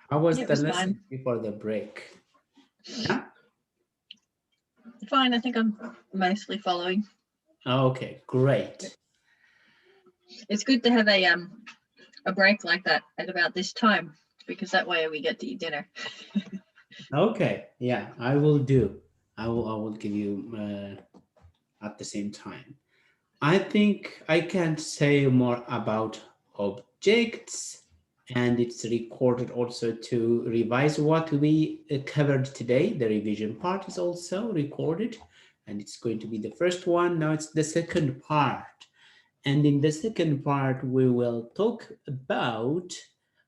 How was It the was lesson fine. before the break? Yeah. Fine. I think I'm mostly following. Okay, great. It's good to have a break like that at about this time, because that way we get to eat dinner. Okay, yeah, I will do. I will give you at the same time. I think I can say more about objects, and it's recorded also to revise what we covered today. The revision part is also recorded, and it's going to be the first one. Now it's the second part. And in the second part, we will talk about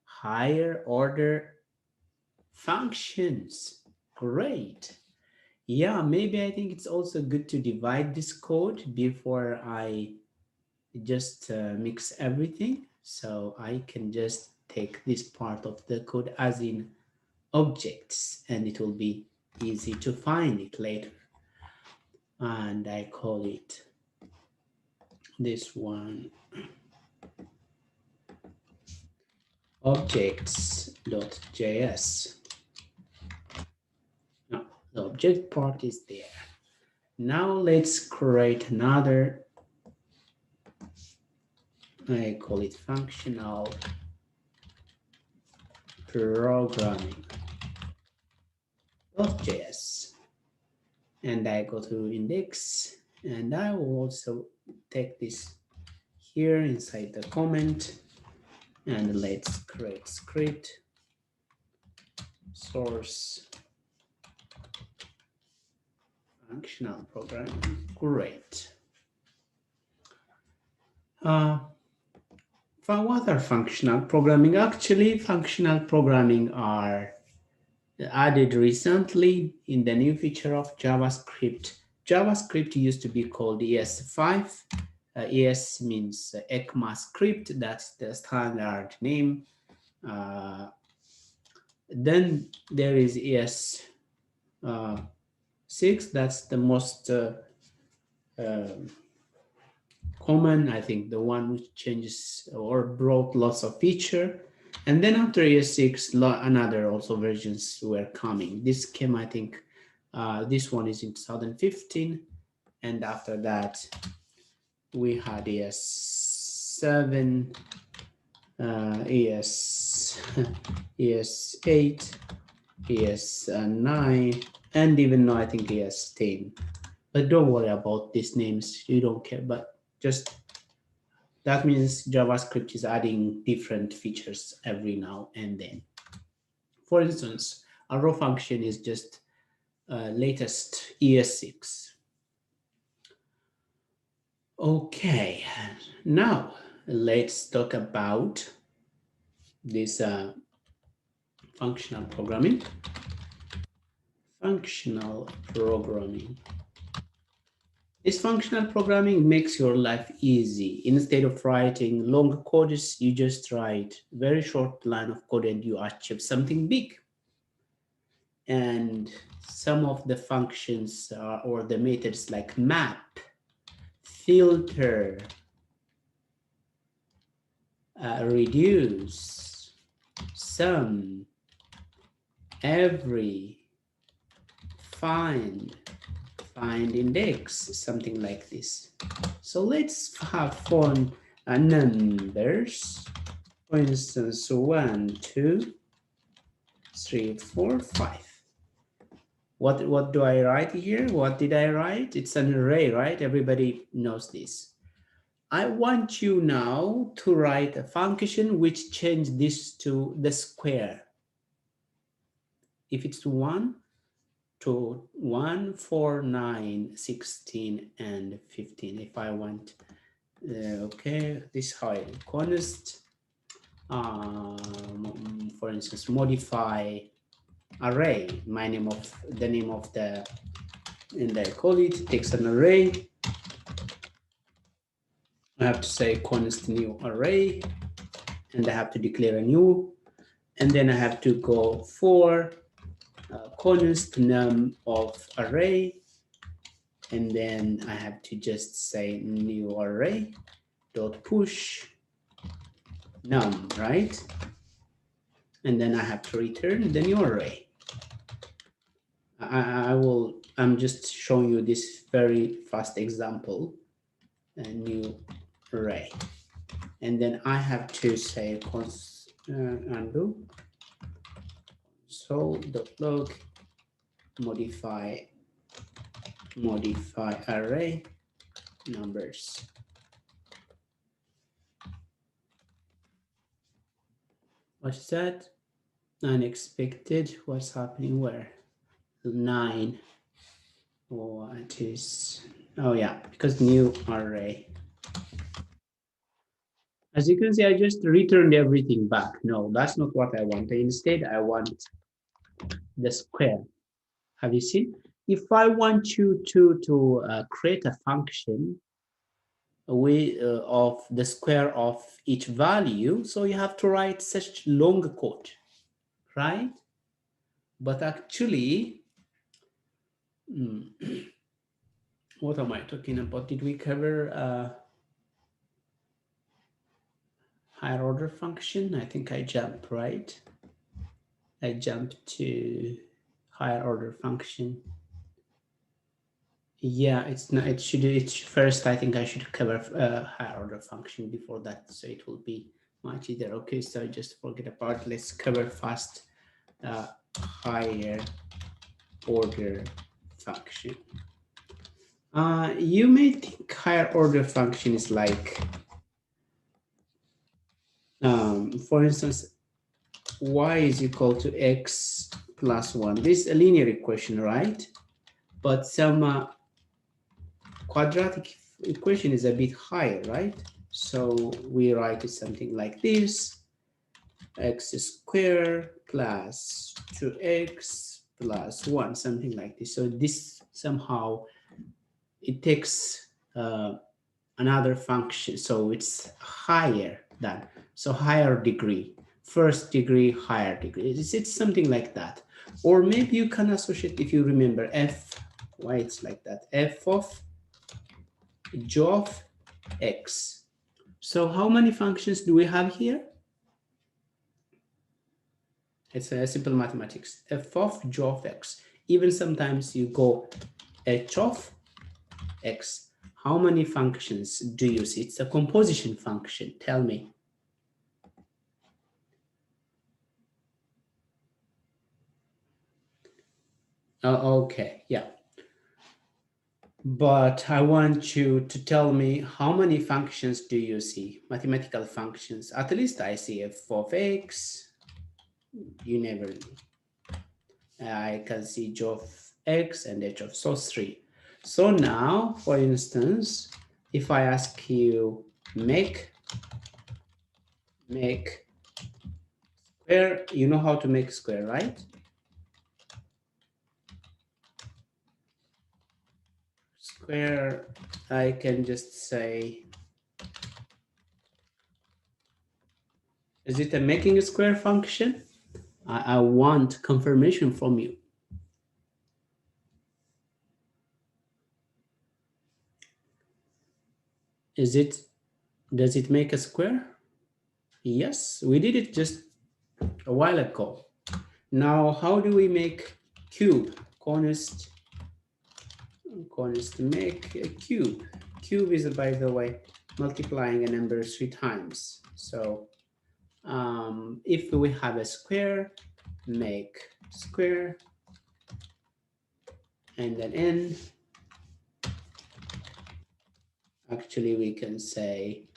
higher order functions. Great. Yeah, maybe I think it's also good to divide this code before I just mix everything. So I can just take this part of the code as in objects, and it will be easy to find it later. And I call it this one objects.js. Now, the object part is there. Now let's create another, I call it functional programming.js. And I go to index, and I will also take this here inside the comment, and let's create script source functional programming. Great. For what are functional programming? Actually, functional programming are added recently in the new feature of JavaScript. JavaScript used to be called ES5. ES means ECMAScript, that's the standard name. Then there is ES6, that's the most common, I think, the one which changes or brought lots of feature. And then after ES6, another also versions were coming. This came, I think, this one is in 2015. And after that, we had ES7, ES8, ES9, and even now I think ES10. But don't worry about these names, you don't care. But just that means JavaScript is adding different features every now and then. For instance, a row function is just latest ES6. Okay, now let's talk about this functional programming. Functional programming. This functional programming makes your life easy. Instead of writing long codes, you just write very short line of code and you achieve something big. And some of the functions or the methods like map, filter, reduce, sum, every, find index, something like this. So let's have fun numbers. For instance, 1, 2, 3, 4, 5. What do I write here? What did I write? It's an array, right? Everybody knows this. I want you now to write a function which change this to the square. If it's 1, to 1, 4, 9, 16, and 15. If I want, okay, this how I const, for instance, modify array, the name of the, and I call it, takes an array. I have to say const new array, and I have to declare a new, and then I have to go for const num of array, and then I have to just say new array dot push num, right? And then I have to return the new array. I'm just showing you this very fast example, a new array. And then I have to say undo console.log modify array numbers. What's that? Unexpected. What's happening where? 9. What is? Oh yeah, because new array. As you can see, I just returned everything back. No, that's not what I want. Instead, I want the square. Have you seen? If I want you to create a function of the square of each value, so you have to write such long code, right? But actually, what am I talking about? Did we cover higher order function? I think I jumped, right? I jumped to higher order function. Yeah, it's not. It should first. I think I should cover higher order function before that, so it will be much easier. Okay, so just forget about. Let's cover fast higher order function. You may think higher order function is like, for instance, y is equal to x plus 1. This is a linear equation, right? But some quadratic equation is a bit higher, right? So we write it something like this: x squared plus 2x plus 1, something like this. So this somehow, it takes another function, so it's higher than, so higher degree, first degree, higher degree. It's something like that. Or maybe you can associate, if you remember f, why it's like that, f of g of x. So how many functions do we have here? It's a simple mathematics. F of g of x. Even sometimes you go h of x. How many functions do you see? It's a composition function. Tell me. Okay, yeah. But I want you to tell me, how many functions do you see? Mathematical functions. At least I see f of x. You never know. I can see g of x and h of, so 3. So now, for instance, if I ask you make square, you know how to make square, right? Square, I can just say, is it a making a square function? I want confirmation from you. Does it make a square? Yes, we did it just a while ago. Now, how do we make cube? Const make a cube. Cube is, by the way, multiplying a number 3 times. So if we have a square, make square, and then n. Actually, we can say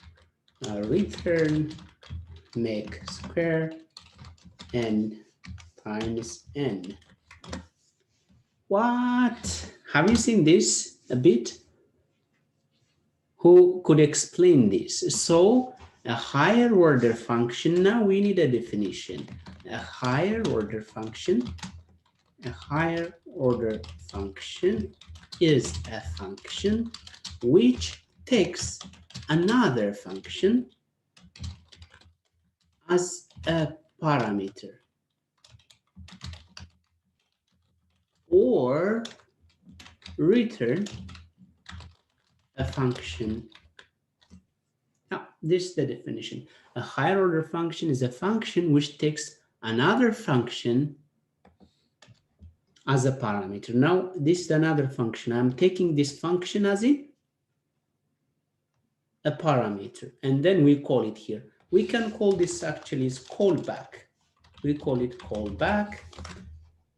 return make square n times n. What? Have you seen this a bit? Who could explain this? So a higher order function, now we need a definition. A higher order function is a function which takes another function as a parameter, or return a function. Now, This is the definition. A higher order function is a function which takes another function as a parameter. Now, this is another function. I'm taking this function as a parameter, and then we call it here. We can call this actually is callback. We call it callback,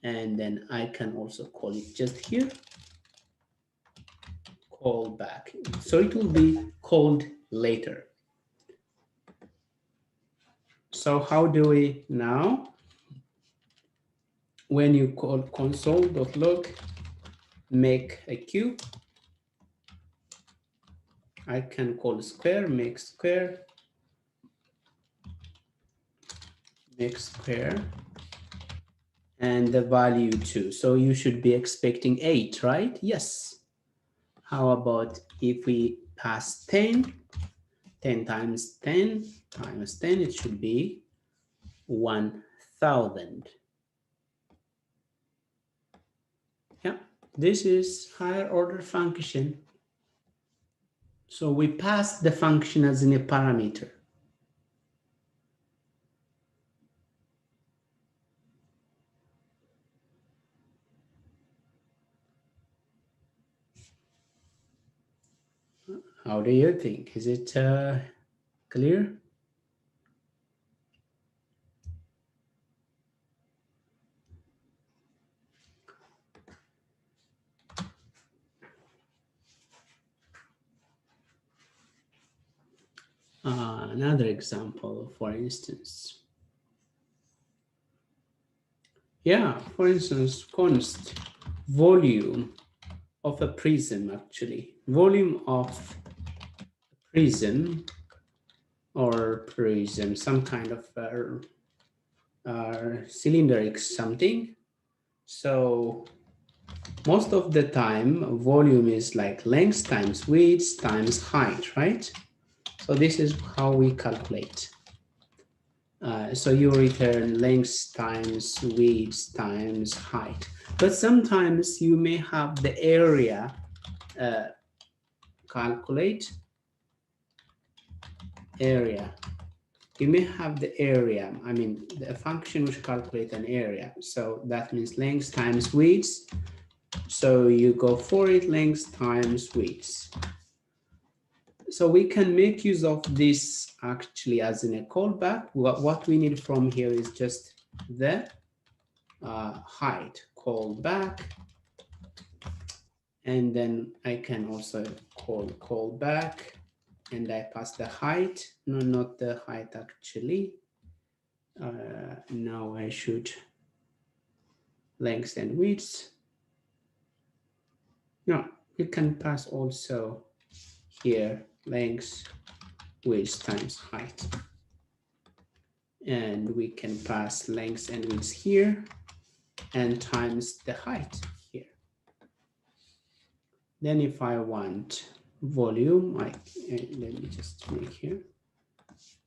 and then I can also call it just here callback. So it will be called later. So how do we now? When you call console.log make a cube, I can call square, make square, and the value 2. So you should be expecting 8, right? Yes. How about if we pass 10? 10 times 10 times 10, it should be 1000. Yeah, this is higher order function. So we pass the function as in a parameter. How do you think? Is it clear? Another example, for instance. Yeah, for instance, const volume of a prism, actually. Volume of prism or prism, some kind of cylindric something. So most of the time, volume is like length times width times height, right? So this is how we calculate. So you return length times width times height. But sometimes you may have the area calculate area. You may have the area, I mean, the function which calculate an area. So that means length times width. So you go for it, length times width. So we can make use of this actually as in a callback. What we need from here is just the height callback, and then I can also call callback, and I pass the height. No, not the height actually. Now I should length and width. No, you can pass also here length width times height, and we can pass length and width here and times the height here. Then if I want volume, let me just make here,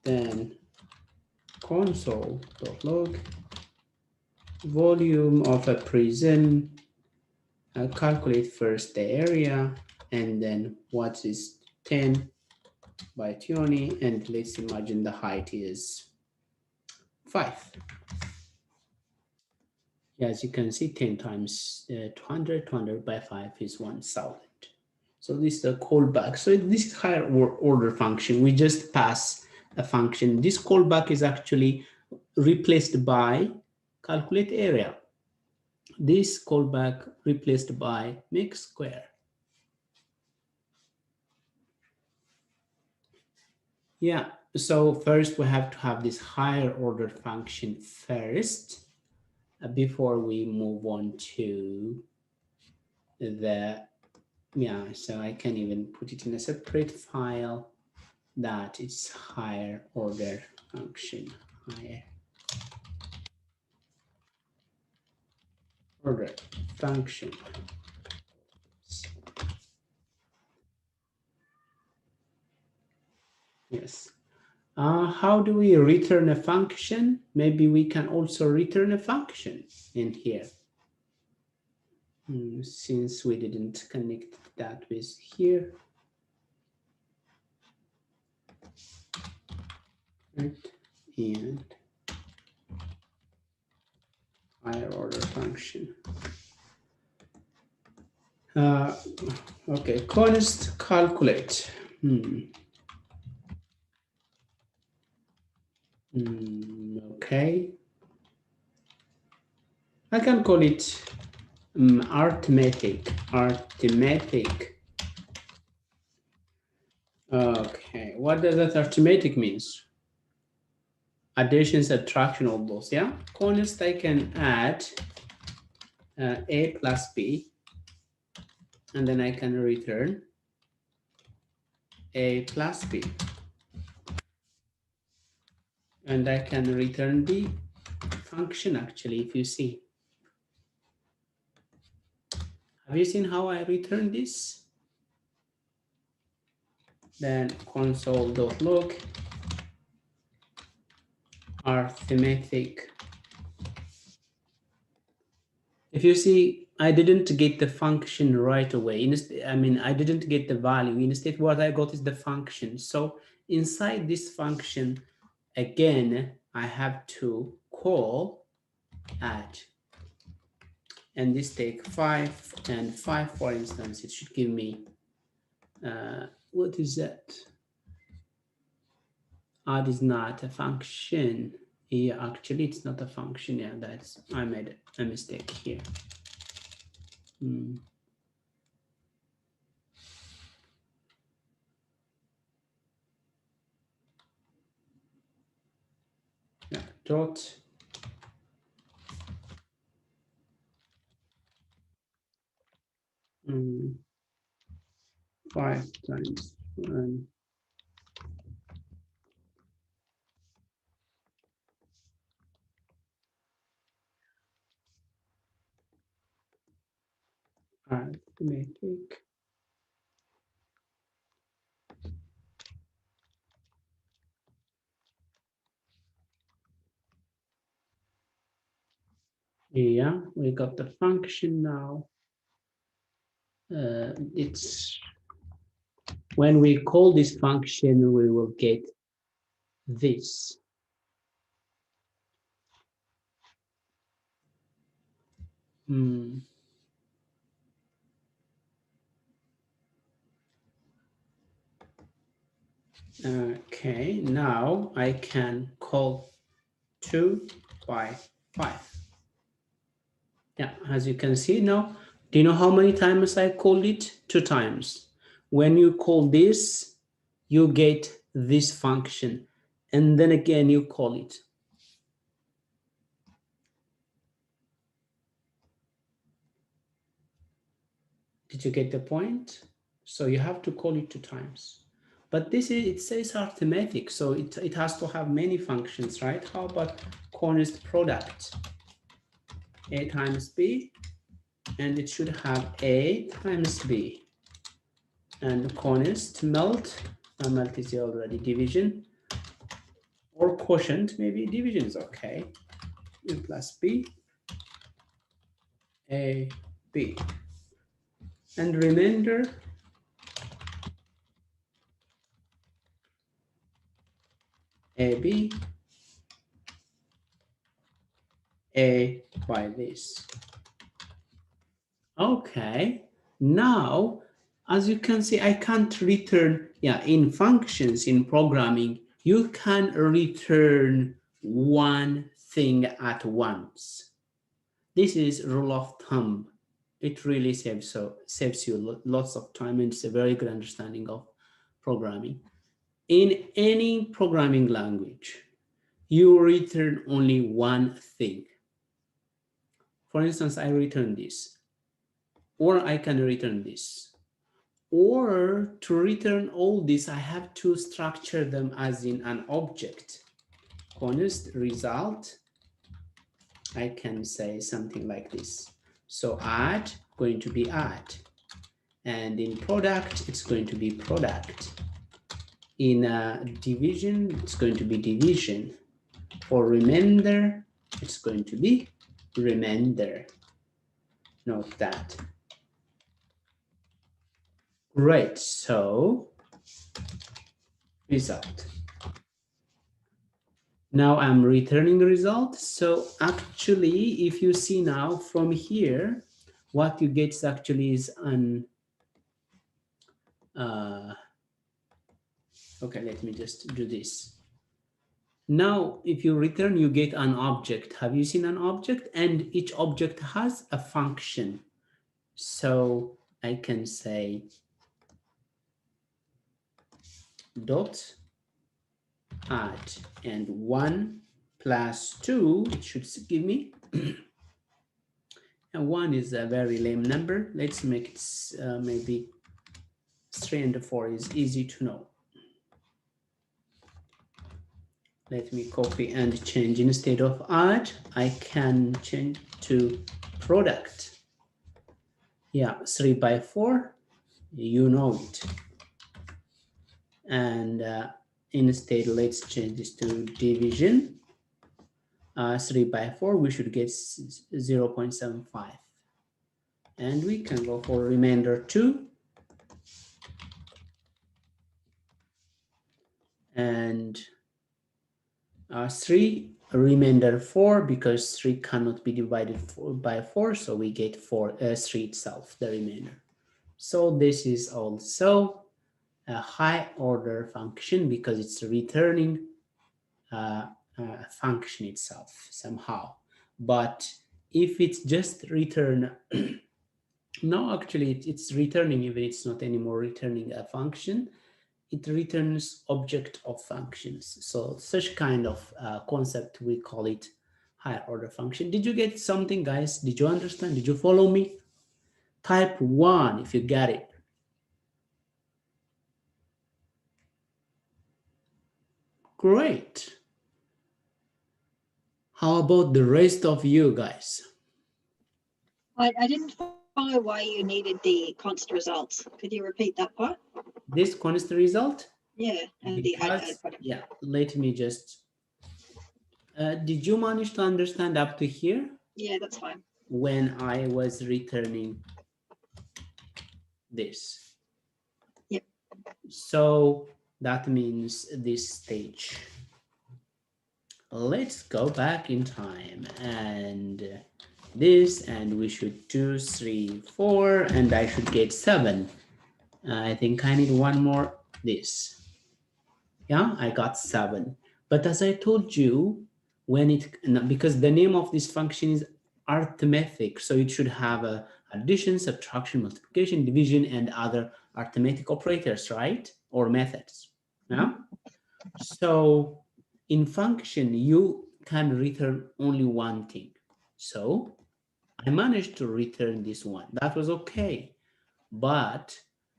then console.log volume of a prism, calculate first the area, and then what is 10 by 20, and let's imagine the height is 5. As you can see, 10 times 200, 200 by 5 is 1000. So this is a callback. So this is higher order function. We just pass a function. This callback is actually replaced by calculate area. This callback replaced by make square. Yeah, so first we have to have this higher order function first before we move on to the, yeah, so I can even put it in a separate file that it's higher order function, higher order function. Yes. How do we return a function? Maybe we can also return a function in here. Since we didn't connect that with here. right? And higher order function. Okay, const calculate. Okay, I can call it arithmetic. Okay, what does that arithmetic means? Addition, subtraction, all those, yeah? Const, I can add a plus b, and then I can return a plus b. And I can return the function actually, if you see. Have you seen how I return this? Then console.log arithmetic. If you see, I didn't get the function right away. I didn't get the value. Instead, what I got is the function. So inside this function, again, I have to call add. And this take 5 and 5, for instance, it should give me, what is that? Add is not a function. Yeah, actually, it's not a function. Yeah, I made a mistake here. Yeah, dot 5 times 1. Arithmetic. Yeah, we got the function now. It's when we call this function, we will get this. Okay, now I can call 2 by 5. Yeah, as you can see now, do you know how many times I called it? 2 times. When you call this, you get this function, and then again you call it. Did you get the point? So you have to call it 2 times. But it says arithmetic, so it has to have many functions, right? How about const product? A times B, and it should have A times B. And const melt is already division, or quotient, maybe division is okay. A plus B, A, B. And remainder, AB, A by this. Okay, now, as you can see, I can't return, in functions, in programming, you can return one thing at once. This is rule of thumb. It really saves you lots of time, and it's a very good understanding of programming. In any programming language, you return only one thing. For instance, I return this, or I can return this. Or to return all this, I have to structure them as in an object. Const result, I can say something like this. So add, going to be add. And in product, it's going to be product. In division, it's going to be division. For remainder, it's going to be remainder. Note that. Great, so result. Now I'm returning the result. So actually, if you see now from here, what you get actually is an, okay, let me just do this. Now, if you return, you get an object. Have you seen an object? And each object has a function. So I can say dot add, and 1 plus 2, it should give me, and 1 is a very lame number. Let's make it maybe 3 and 4 is easy to know. Let me copy and change. Instead of add, I can change to product. Yeah, 3 by 4, you know it. And instead, let's change this to division. 3 by 4, we should get 0.75. And we can go for remainder 2. And 3, remainder 4, because 3 cannot be divided by 4, so we get 3 itself, the remainder. So this is also a high order function because it's returning a function itself somehow. But if it's just return, no, actually it's returning, even it's not anymore returning a function, it returns object of functions. So such kind of concept, we call it higher order function. Did you get something, guys? Did you understand? Did you follow me? Type 1 if you get it. Great. How about the rest of you guys? I didn't follow why you needed the const results. Could you repeat that part? This const result? Yeah, and the add product. Yeah, let me just, did you manage to understand up to here? Yeah, that's fine. When I was returning this. Yep. So that means this stage. Let's go back in time and this, and we should 2, 3, 4, and I should get 7. I think I need one more this. Yeah, I got 7. But as I told you, when it, because the name of this function is arithmetic, so it should have a addition, subtraction, multiplication, division, and other arithmetic operators, right? Or methods. Yeah. So in function, you can return only one thing. So I managed to return this one. That was okay. But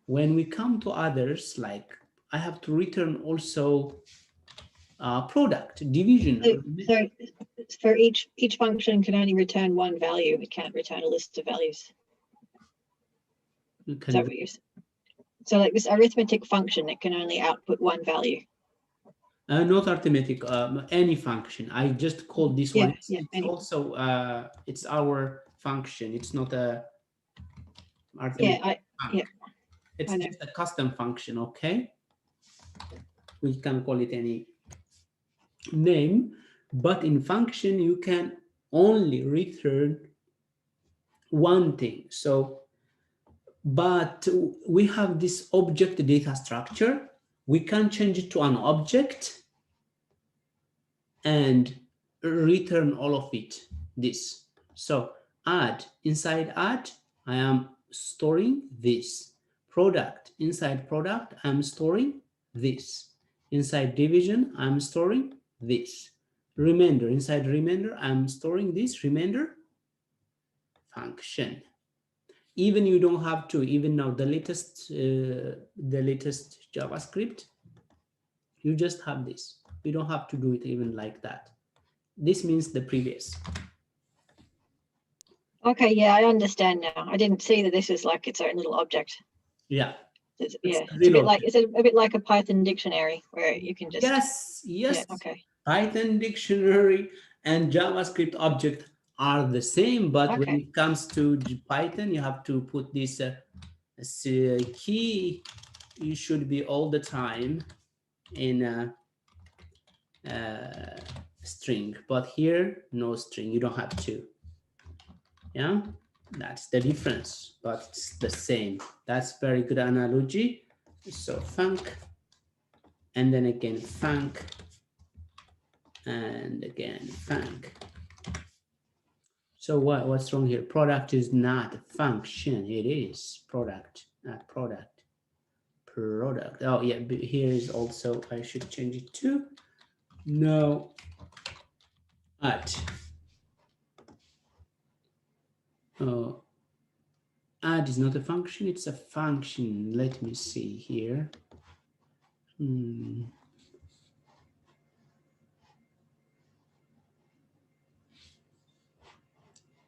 when we come to others, like I have to return also product, division. So for each function can only return one value. It can't return a list of values. Is that what you're saying? So like this arithmetic function, it can only output one value. Not arithmetic, any function. I just called this one. Yeah, it's also it's our function. It's not a arithmetic. It's just a custom function. Okay, we can call it any name, but in function you can only return one thing. So, but we have this object data structure. We can change it to an object and return all of it, this. So add, inside add, I am storing this. Product, inside product, I'm storing this. Inside division, I'm storing this. Remainder, inside remainder, I'm storing this remainder function. Even you don't have to, even now the latest JavaScript, you just have this. You don't have to do it even like that. This means the previous. Okay, yeah, I understand now. I didn't see that this is like its own little object. Yeah. It's a bit like a Python dictionary where you can just. Yes. Yeah, okay. Python dictionary and JavaScript object are the same, but when it comes to Python, you have to put this key. You should be all the time in string, but here no string, you don't have to. Yeah, that's the difference, but it's the same. That's very good analogy. So func, and then again func, and again func. So what's wrong here? Product is not a function. It is product, not product. Product. Oh yeah, here is also, I should change it to no at. Oh, add is not a function, it's a function. Let me see here.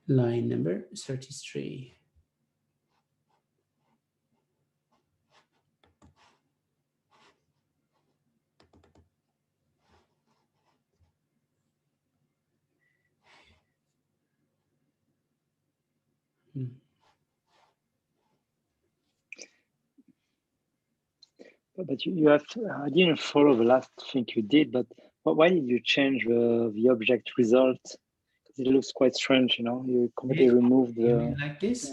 Line number 33. But you have to, I didn't follow the last thing you did, but why did you change the object result? Because it looks quite strange, you know, you completely removed the... Like this?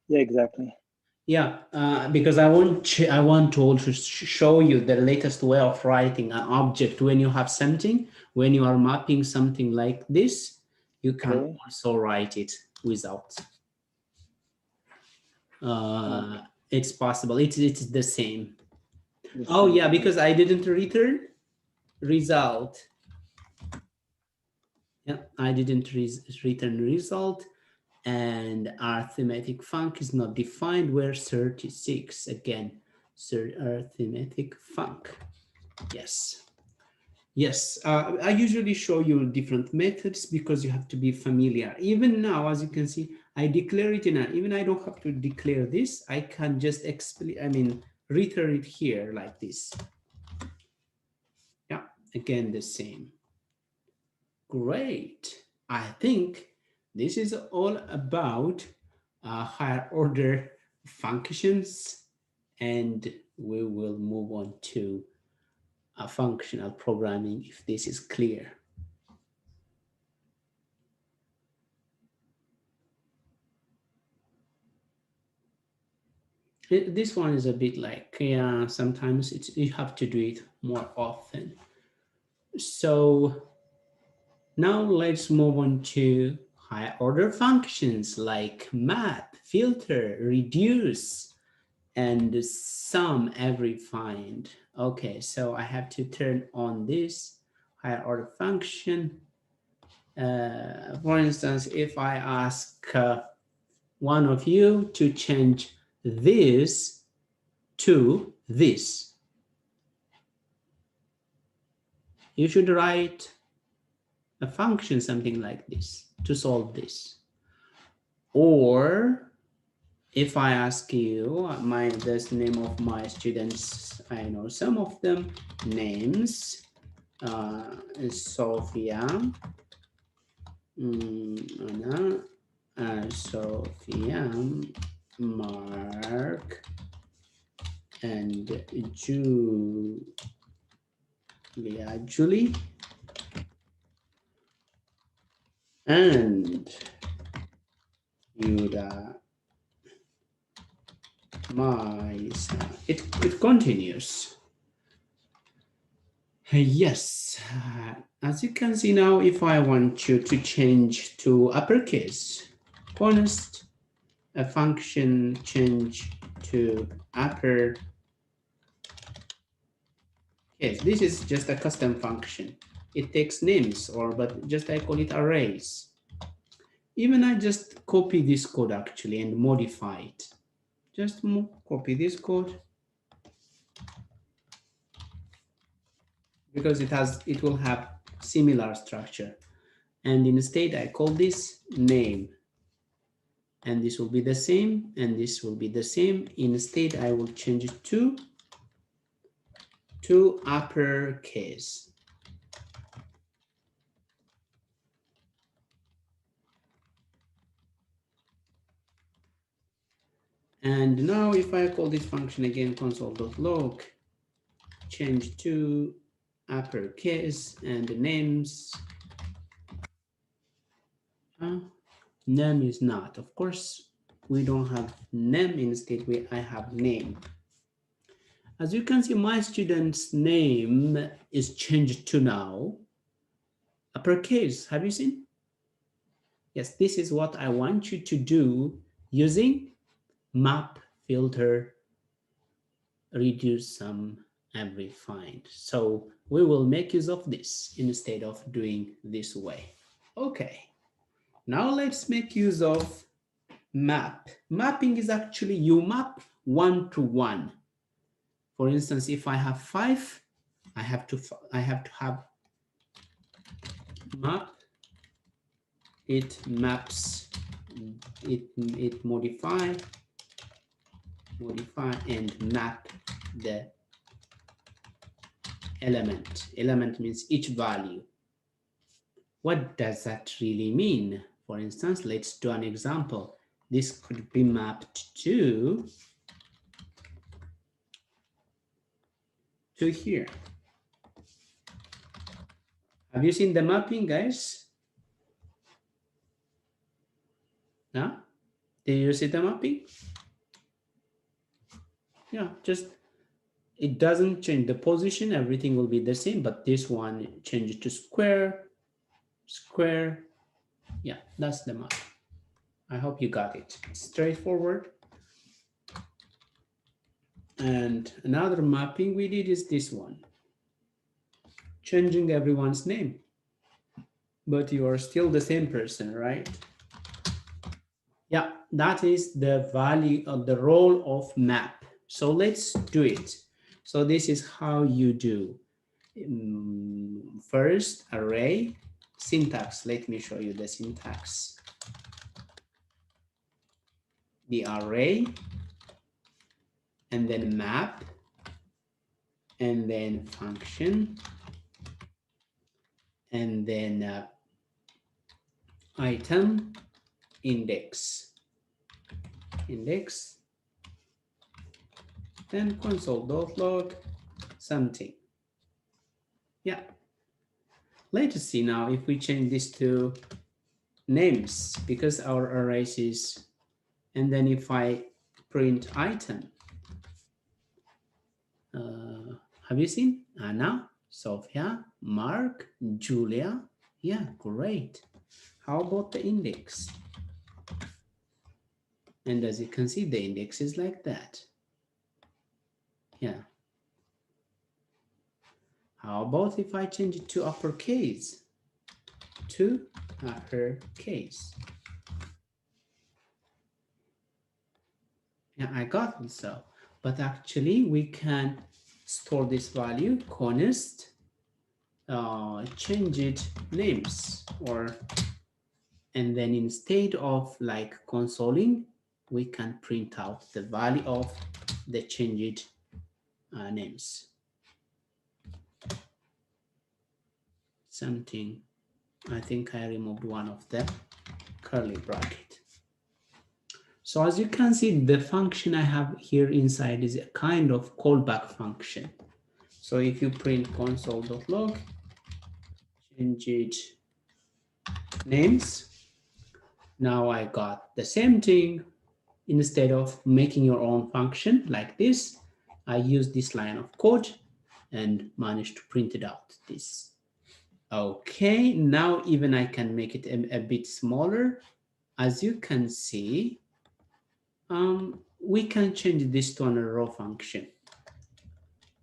Yeah, exactly. Yeah, because I want to also show you the latest way of writing an object. When you have something, when you are mapping something like this, you can also write it without. It's possible. It's the same. Oh yeah, because I didn't return result. Yeah, I didn't return result, and arithmetic func is not defined. Where 36 again. Arithmetic func. Yes. Yes, I usually show you different methods because you have to be familiar. Even now, as you can see, I declare it in a, even I don't have to declare this. I can just return it here like this. Yeah, again, the same. Great. I think this is all about higher order functions, and we will move on to functional programming if this is clear. This one is a bit like, yeah, sometimes you have to do it more often. So now let's move on to higher order functions like map, filter, reduce, and sum, every find. Okay, so I have to turn on this higher order function. For instance, if I ask one of you to change this to this, you should write a function, something like this, to solve this. Or if I ask you, the name of my students, I know some of them, names, Sophia, Anna, Sophia, Mark, and Julie, and Yuda, it continues. Yes, as you can see now, if I want you to change to uppercase, const a function change to upper case. This is just a custom function. It takes names, but just I call it arrays. Even I just copy this code actually and modify it. Just copy this code because it will have similar structure. And instead I call this name. And this will be the same, and this will be the same. Instead, I will change it to uppercase. And now if I call this function again, console.log, change to uppercase, and the names. Name is not. Of course, we don't have name. Instead, I have name. As you can see, my student's name is changed to now uppercase. Have you seen? Yes, this is what I want you to do using map, filter, reduce sum, and refine. So we will make use of this instead of doing this way. Okay, now let's make use of map. Mapping is actually you map one-to-one. For instance, if I have 5, I have to have map. It maps. It modify and map the element. Element means each value. What does that really mean? For instance, let's do an example. This could be mapped to here. Have you seen the mapping, guys? No? Did you see the mapping? Yeah, just it doesn't change the position, everything will be the same, but this one changes to square. Yeah, that's the map. I hope you got it. It's straightforward. And another mapping we did is this one, changing everyone's name, but you are still the same person, right? Yeah, that is the value of the role of map. So let's do it. So this is how you do. First, array, syntax. Let me show you the syntax. The array, and then map, and then function, and then item, index, then console.log something. Yeah. Let's see now if we change this to names, because our array is, and then if I print item, have you seen Anna, Sophia, Mark, Julia? Yeah, great. How about the index? And as you can see, the index is like that. Yeah. How about if I change it to uppercase? To uppercase. Yeah, I got it so. But actually, we can store this value, const, change it names, and then instead of like consoling, we can print out the value of the changed names. Something, I think I removed one of the curly bracket. So as you can see, the function I have here inside is a kind of callback function. So if you print console.log, change it names, now I got the same thing. Instead of making your own function like this, I use this line of code and managed to print it out this. Okay, now even I can make it a bit smaller. As you can see, we can change this to an row function.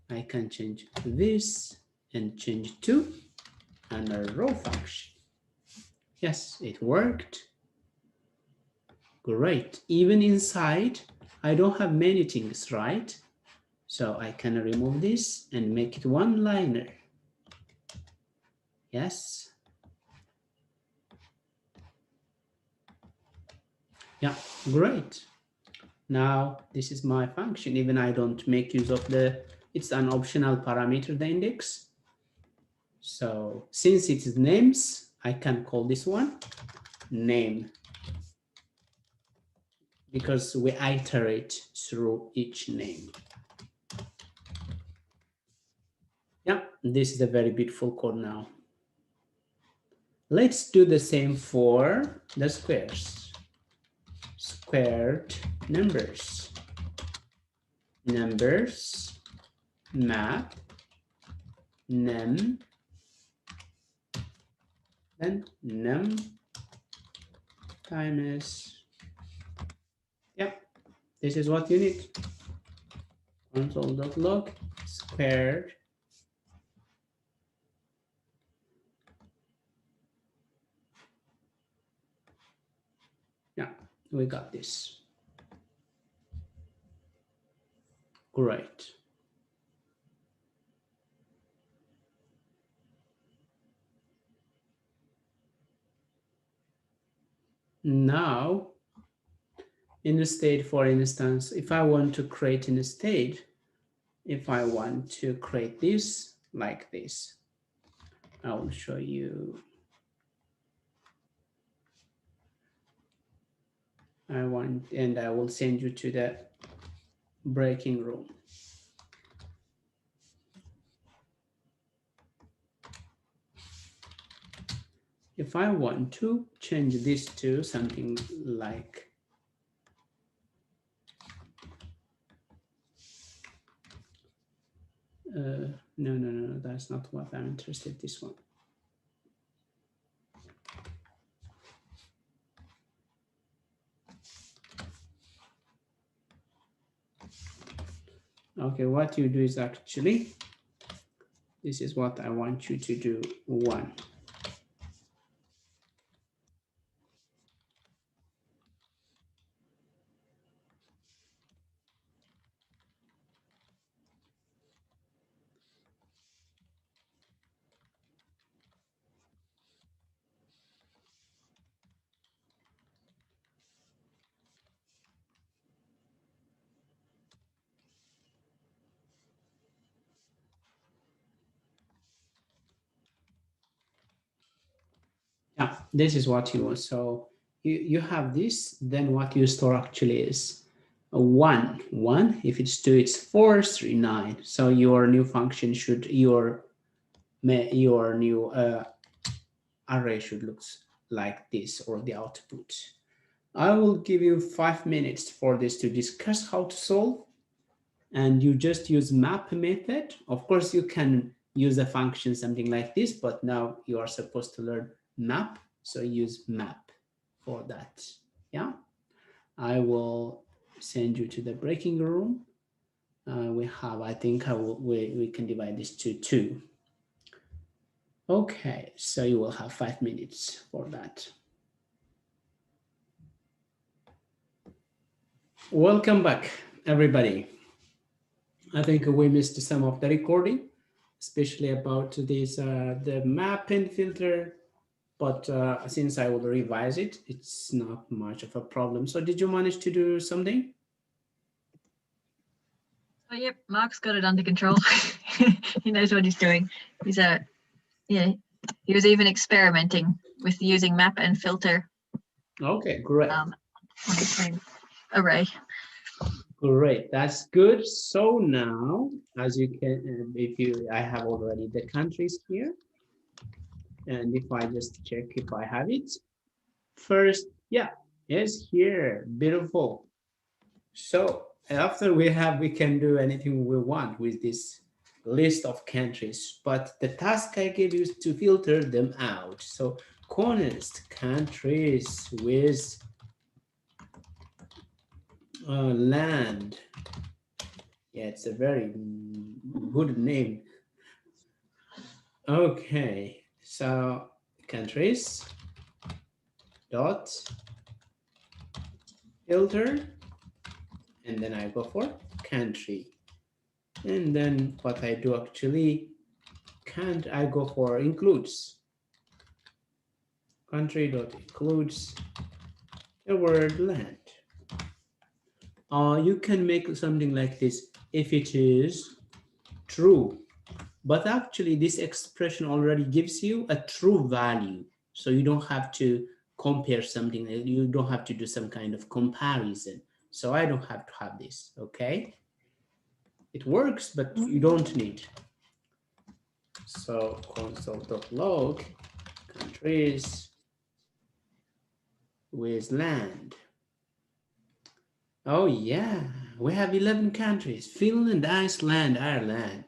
I can change this and change it to an row function. Yes, it worked. Great. Even inside, I don't have many things, right? So I can remove this and make it one-liner. Yes. Yeah, great. Now this is my function. Even I don't make use of it's an optional parameter, the index. So since it is names, I can call this one name, because we iterate through each name. Yeah, this is a very beautiful code now. Let's do the same for the squares. Squared numbers. Numbers, map, num, and num times, yep, this is what you need. Console.log squared yeah, we got this. Great. Now, in the state, for instance, if I want to create in a state, if I want to create this like this, I will show you. And I will send you to the breaking room. If I want to change this to something like no, that's not what I'm interested in, this one. Okay, what you do is actually, this is what I want you to do, 1. Yeah, this is what you want. So you have this, then what you store actually is a 1. If it's 2, it's 4, 3, 9. So your new function should, your new array should look like this, or the output. I will give you 5 minutes for this to discuss how to solve, and you just use map method. Of course, you can use a function something like this, but now you are supposed to learn map, so use map for that. Yeah, I will send you to the breaking room. We have, I think we can divide this to 2. Okay, so you will have 5 minutes for that. Welcome back, everybody. I think we missed some of the recording, especially about this, the map and filter, but since I will revise it, it's not much of a problem. So did you manage to do something? Oh, yep, Mark's got it under control. He knows what he's doing. He's yeah, he was even experimenting with using map and filter. Okay, great. On the same array. Great, that's good. So now, as you can, I have already the countries here, and if I just check if I have it, first, yeah, yes, here, beautiful. So after we can do anything we want with this list of countries, but the task I gave you is to filter them out. So const countries with land. Yeah, it's a very good name. Okay, so countries dot filter, and then I go for country, and then what I do actually, I go for includes, country dot includes the word land. You can make something like this if it is true, but actually this expression already gives you a true value, so you don't have to compare something, you don't have to do some kind of comparison. So I don't have to have this, okay? It works, but you don't need. So console.log countries with land. Oh yeah, we have 11 countries: Finland, Iceland, Ireland,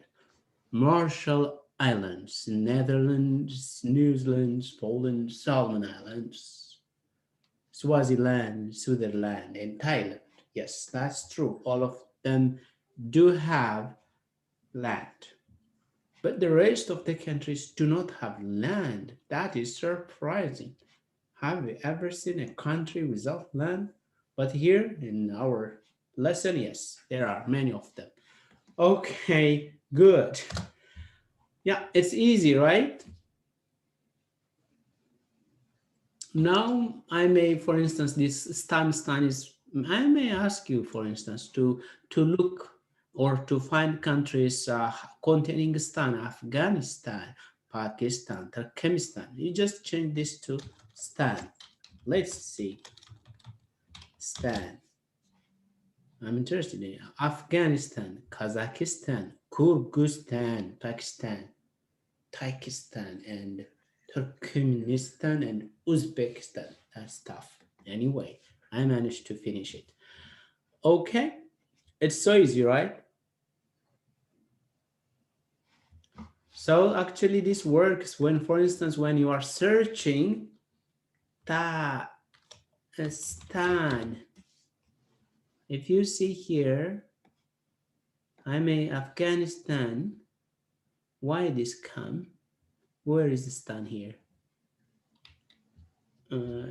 Marshall Islands, Netherlands, New Zealand, Poland, Solomon Islands, Swaziland, Switzerland, and Thailand. Yes, that's true. All of them do have land. But the rest of the countries do not have land. That is surprising. Have you ever seen a country without land? But here in our lesson, yes, there are many of them. Okay, good. Yeah, it's easy, right? Now I may, for instance, this stan is, I may ask you, for instance, to look or to find countries containing stan: Afghanistan, Pakistan, Turkmenistan. You just change this to stan. Let's see, stan. I'm interested in Afghanistan, Kazakhstan, Kyrgyzstan, Pakistan, Tajikistan, and Turkmenistan, and Uzbekistan. That's tough. Anyway, I managed to finish it. Okay, it's so easy, right? So actually this works when, for instance, when you are searching Stan. If you see here, I'm in Afghanistan. Why this come? Where is the Stan here?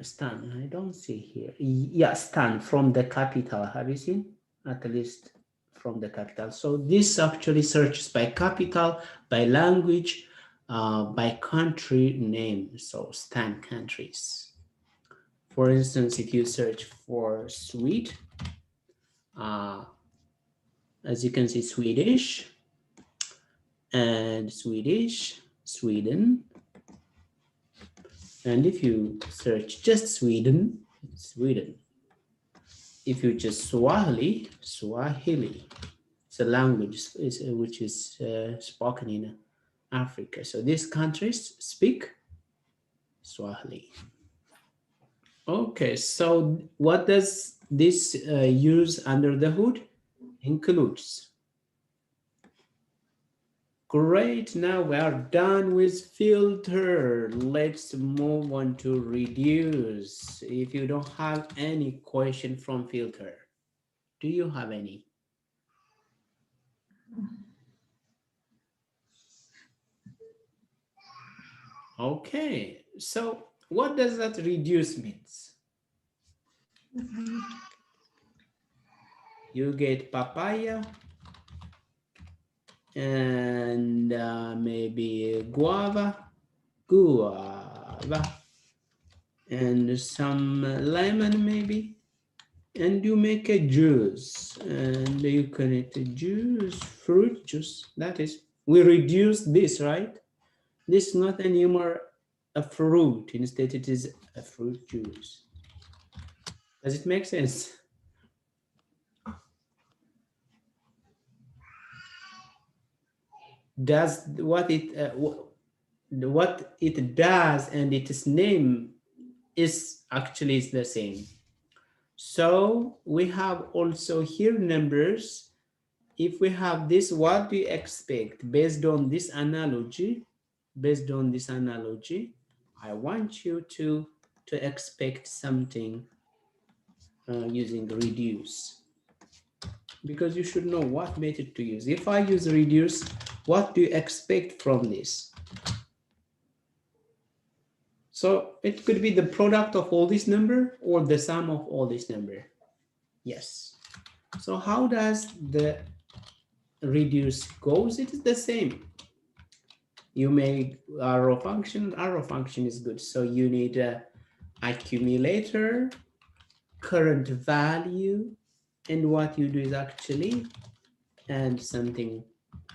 Stan, I don't see here. Yeah, Stan from the capital. Have you seen? At least from the capital. So this actually searches by capital, by language, by country name. So Stan countries. For instance, if you search for Swede, as you can see, Swedish and Swedish, Sweden. And if you search just Sweden, Sweden. If you just Swahili, Swahili. It's a language which is spoken in Africa. So these countries speak Swahili. Okay, so what does this use under the hood? Includes. Great, now we are done with filter. Let's move on to reduce. If you don't have any question from filter, do you have any? Okay, so what does that reduce means? You get papaya and maybe guava, and some lemon maybe, and you make a juice, and you can eat a juice, fruit juice. That is, we reduce this, right? This is not anymore a fruit. Instead, it is a fruit juice. Does it make sense? Does what it does and its name is actually the same. So we have also here numbers. If we have this, what do you expect based on this analogy? Based on this analogy, I want you to expect something using reduce, because you should know what method to use. If I use reduce, what do you expect from this? So it could be the product of all this number or the sum of all this number. Yes. So how does the reduce goes? It is the same. You make arrow function is good. So you need a accumulator, current value, and what you do is actually add something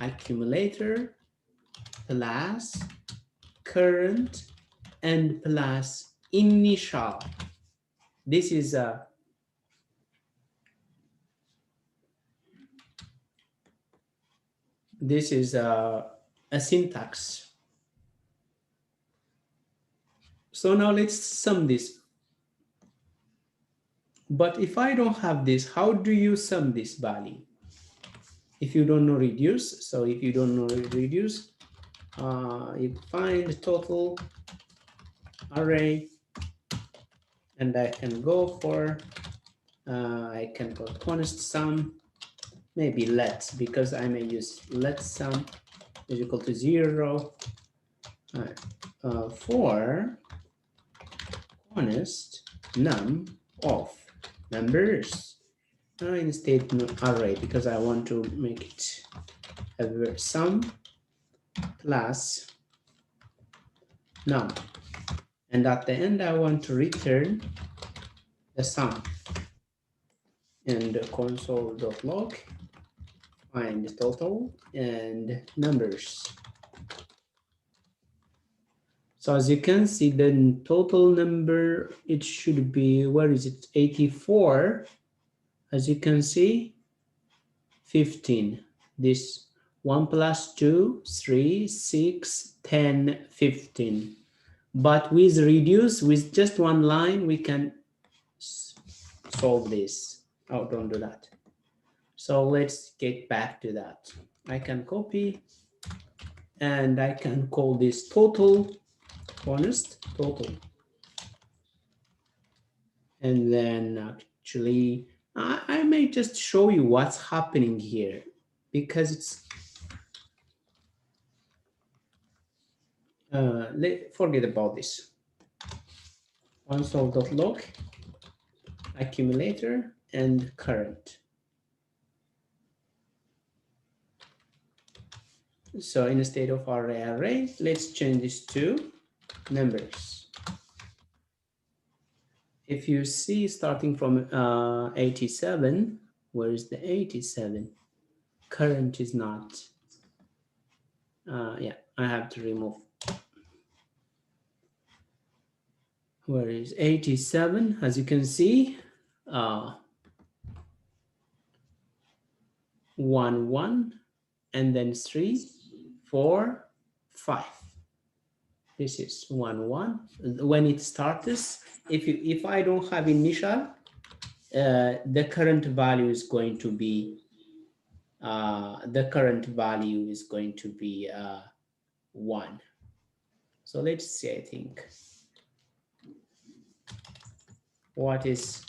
accumulator plus current and plus initial. This is a syntax. So now let's sum this. But if I don't have this, how do you sum this value? If you don't know reduce, so if you don't know reduce, you find total array, and I can go for, I can go const sum, maybe let, because I may use let sum is equal to 0 for const num of numbers. Instead array, because I want to make it a sum plus num, and at the end I want to return the sum, and console.log find the total and numbers. So as you can see, the total number, it should be, where is it, 84. As you can see, 15. This 1 plus 2, 3, 6, 10, 15. But with reduce, with just one line, we can solve this. Oh, don't do that. So let's get back to that. I can copy and I can call this total, honest total. And then actually, I may just show you what's happening here, because it's, forget about this. Console.log, accumulator, and current. So instead of array, let's change this to numbers. If you see starting from 87, where is the 87? Current is not. Yeah, I have to remove. Where is 87? As you can see, 1, 1, and then 3, 4, 5. This is 1, 1. When it starts, if I don't have initial, the current value is going to be 1. So let's see, I think, what is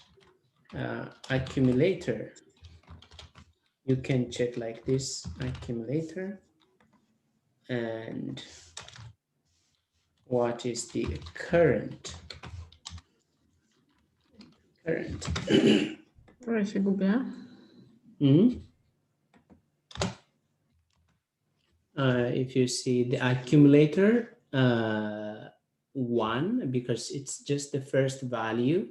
accumulator. You can check like this, accumulator, and what is the current. Ora się gubię. If you see the accumulator 1, because it's just the first value,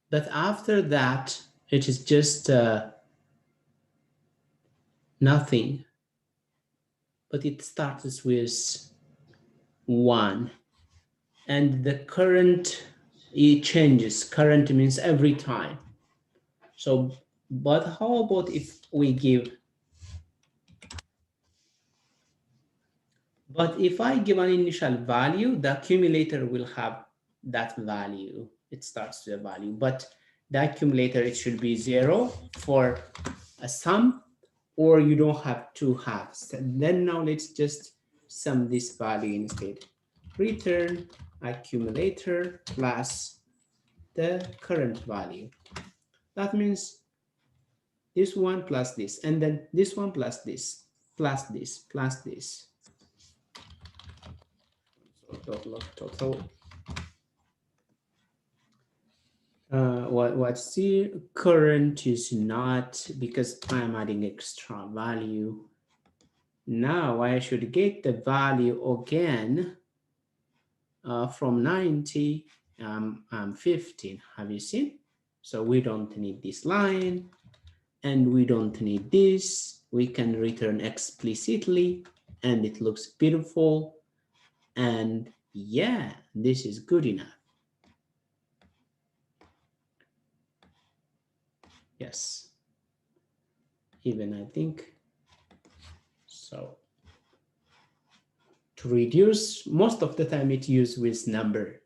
but after that it is just nothing, but it starts with 1, and the current, it changes. Current means every time. So, but how about if we give, but if I give an initial value, the accumulator will have that value. It starts with a value, but the accumulator, it should be 0 for a sum, or you don't have two halves. And then now let's just sum this value instead. Return accumulator plus the current value. That means this one plus this, and then this one plus this, plus this, plus this. So total. What's the current is not, because I'm adding extra value. Now I should get the value again from 90. I'm 15. Have you seen? So we don't need this line, and we don't need this. We can return explicitly, and it looks beautiful. And yeah, this is good enough. Yes. Even I think so. To reduce, most of the time it used with number.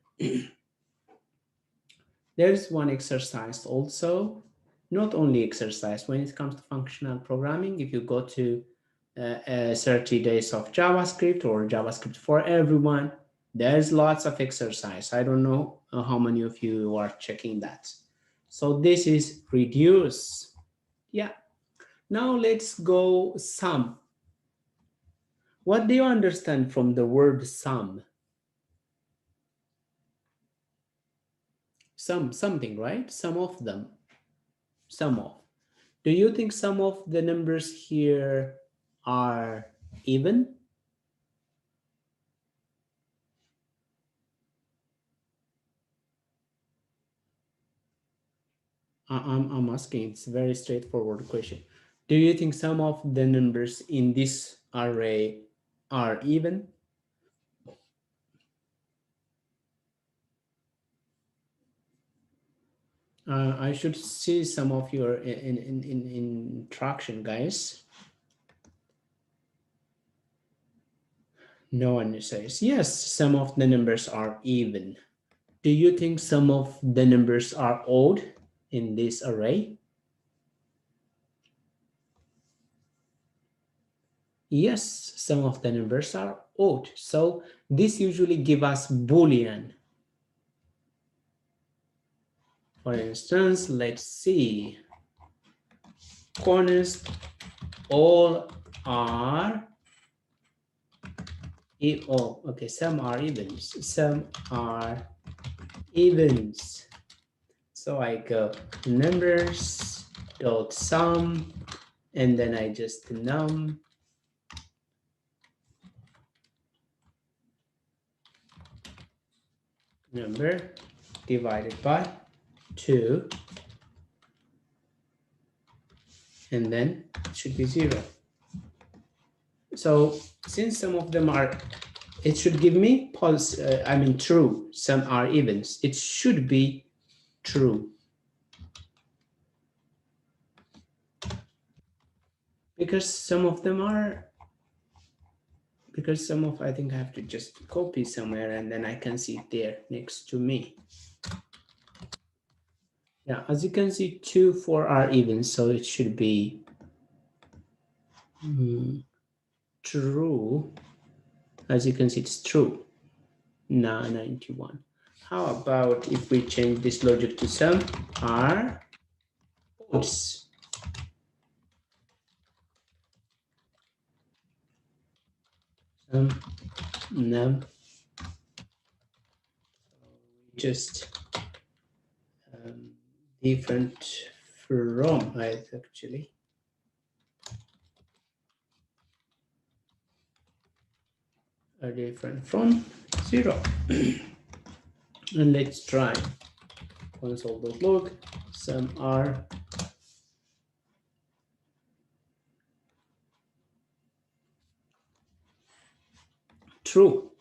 There's one exercise also, not only exercise, when it comes to functional programming, if you go to 30 days of JavaScript or JavaScript for everyone, there's lots of exercise. I don't know how many of you are checking that. So this is reduce. Yeah. Now let's go sum. What do you understand from the word sum? Something, right? Some of them. Some of. Do you think some of the numbers here are even? I'm asking, it's a very straightforward question. Do you think some of the numbers in this array are even? I should see some of your interaction, guys. No one says, yes, some of the numbers are even. Do you think some of the numbers are odd in this array? Yes, some of the numbers are odd. So this usually gives us Boolean. For instance, let's see. Corners, all are, oh, okay, some are evens. Some are evens. So I go numbers dot sum, and then I just num number divided by 2, and then it should be 0. So since some of them are, it should give me true. Some are evens. It should be true. Because some of them are, I think I have to just copy somewhere and then I can see it there next to me. Yeah, as you can see, 2, 4 are even, so it should be true. As you can see, it's true. Now 91. How about if we change this logic to some are odds? No, just different from height actually. Are different from 0. And let's try console.log. Some are true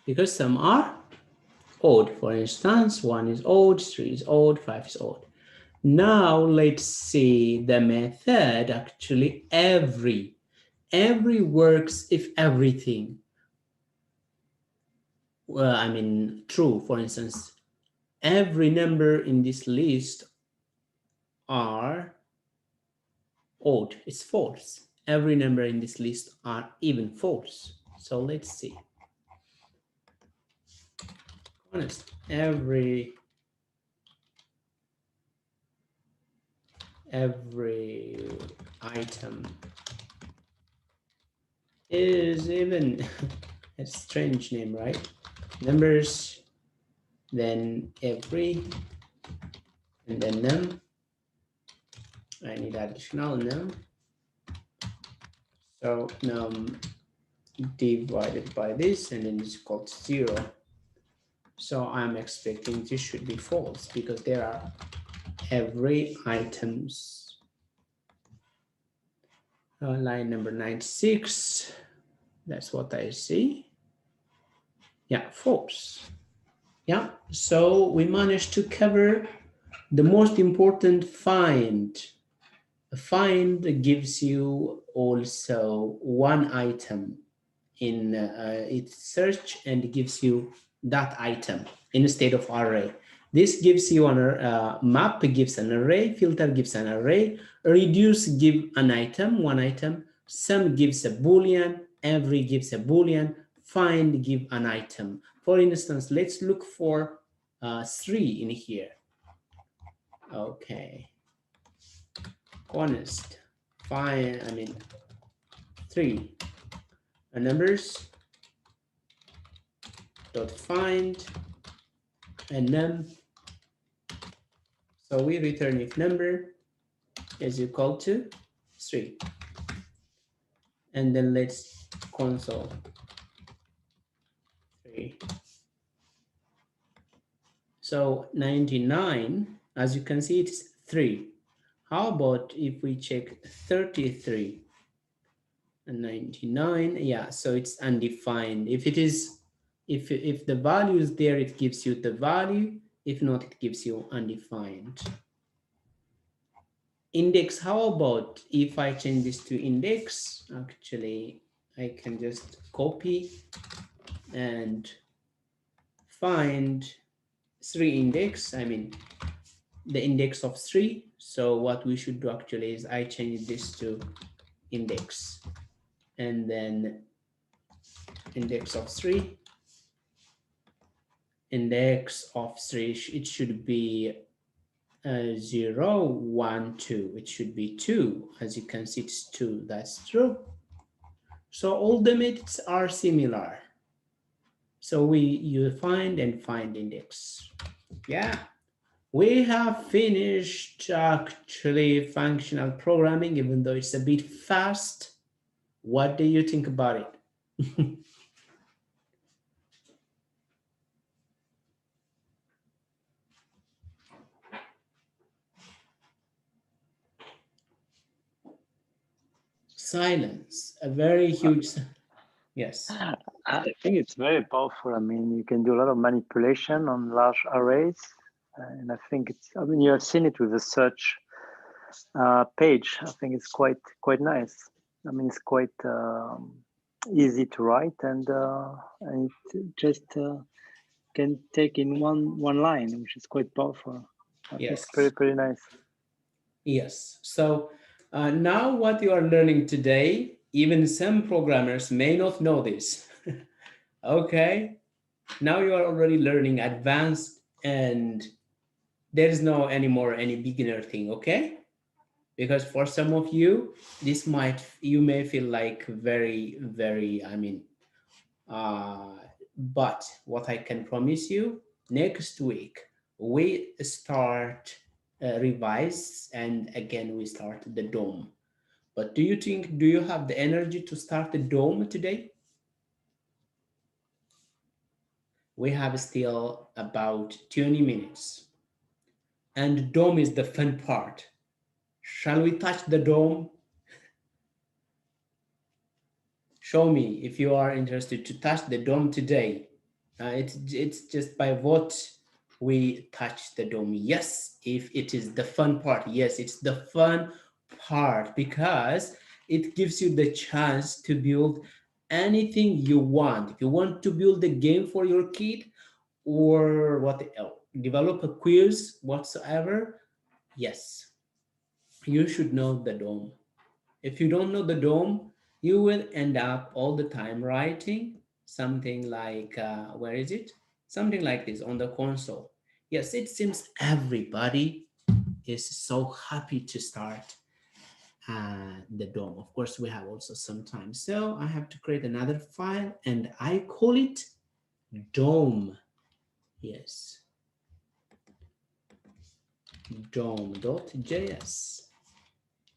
because some are odd. For instance, 1 is odd, 3 is odd, 5 is odd. Now let's see the method. Actually, every works if everything, true. For instance, every number in this list are odd. It's false. Every number in this list are even false. So let's see. Honest, every item is even. A strange name, right? Numbers, then every, and then num. I need additional num. So num divided by this, and then it's called 0. So I'm expecting this should be false because there are every items. Line number 96. That's what I see. Yeah, false. Yeah, so we managed to cover the most important find. A find gives you also one item in its search and gives you that item. instead of array. This gives you an map gives an array, filter gives an array, reduce give an item, one item, sum gives a boolean, every gives a boolean, find give an item. For instance, let's look for 3 in here. Okay. Honest. Find, 3 numbers dot find and num. So we return if number is equal to 3. And then let's console 3. So 99, as you can see, it's 3. How about if we check 33 and 99? Yeah, so it's undefined. If it is, if the value is there, it gives you the value. If not, it gives you undefined. Index, how about if I change this to index? Actually, I can just copy and find 3 index, the index of 3. So what we should do actually is I change this to index and then index of 3. Index of 3, it should be 0, 1, 2. It should be 2. As you can see, it's 2. That's true. So all the methods are similar. So you find and find index. Yeah. We have finished actually functional programming, even though it's a bit fast. What do you think about it? Silence, a very huge, yes. I think it's very powerful. I mean, you can do a lot of manipulation on large arrays. And I think it's, you have seen it with the search page. I think it's quite nice. I mean, it's quite easy to write, and it just can take in one line, which is quite powerful. I think it's pretty nice. Yes. So now what you are learning today, even some programmers may not know this. Okay. Now you are already learning advanced, and there is no anymore any beginner thing. Okay. Because for some of you, this you may feel like very, very, but what I can promise you, next week, we start revise, and again, we start the DOM. But do you have the energy to start the DOM today? We have still about 20 minutes. And DOM is the fun part. Shall we touch the DOM? Show me if you are interested to touch the DOM today. It's just by vote we touch the DOM. Yes, if it is the fun part. Yes, it's the fun part because it gives you the chance to build anything you want. If you want to build a game for your kid or what else, develop a quiz whatsoever, yes, you should know the DOM. If you don't know the DOM, you will end up all the time writing something like, where is it? Something like this on the console. Yes, it seems everybody is so happy to start the DOM. Of course, we have also some time. So I have to create another file and I call it DOM. Yes. DOM.js.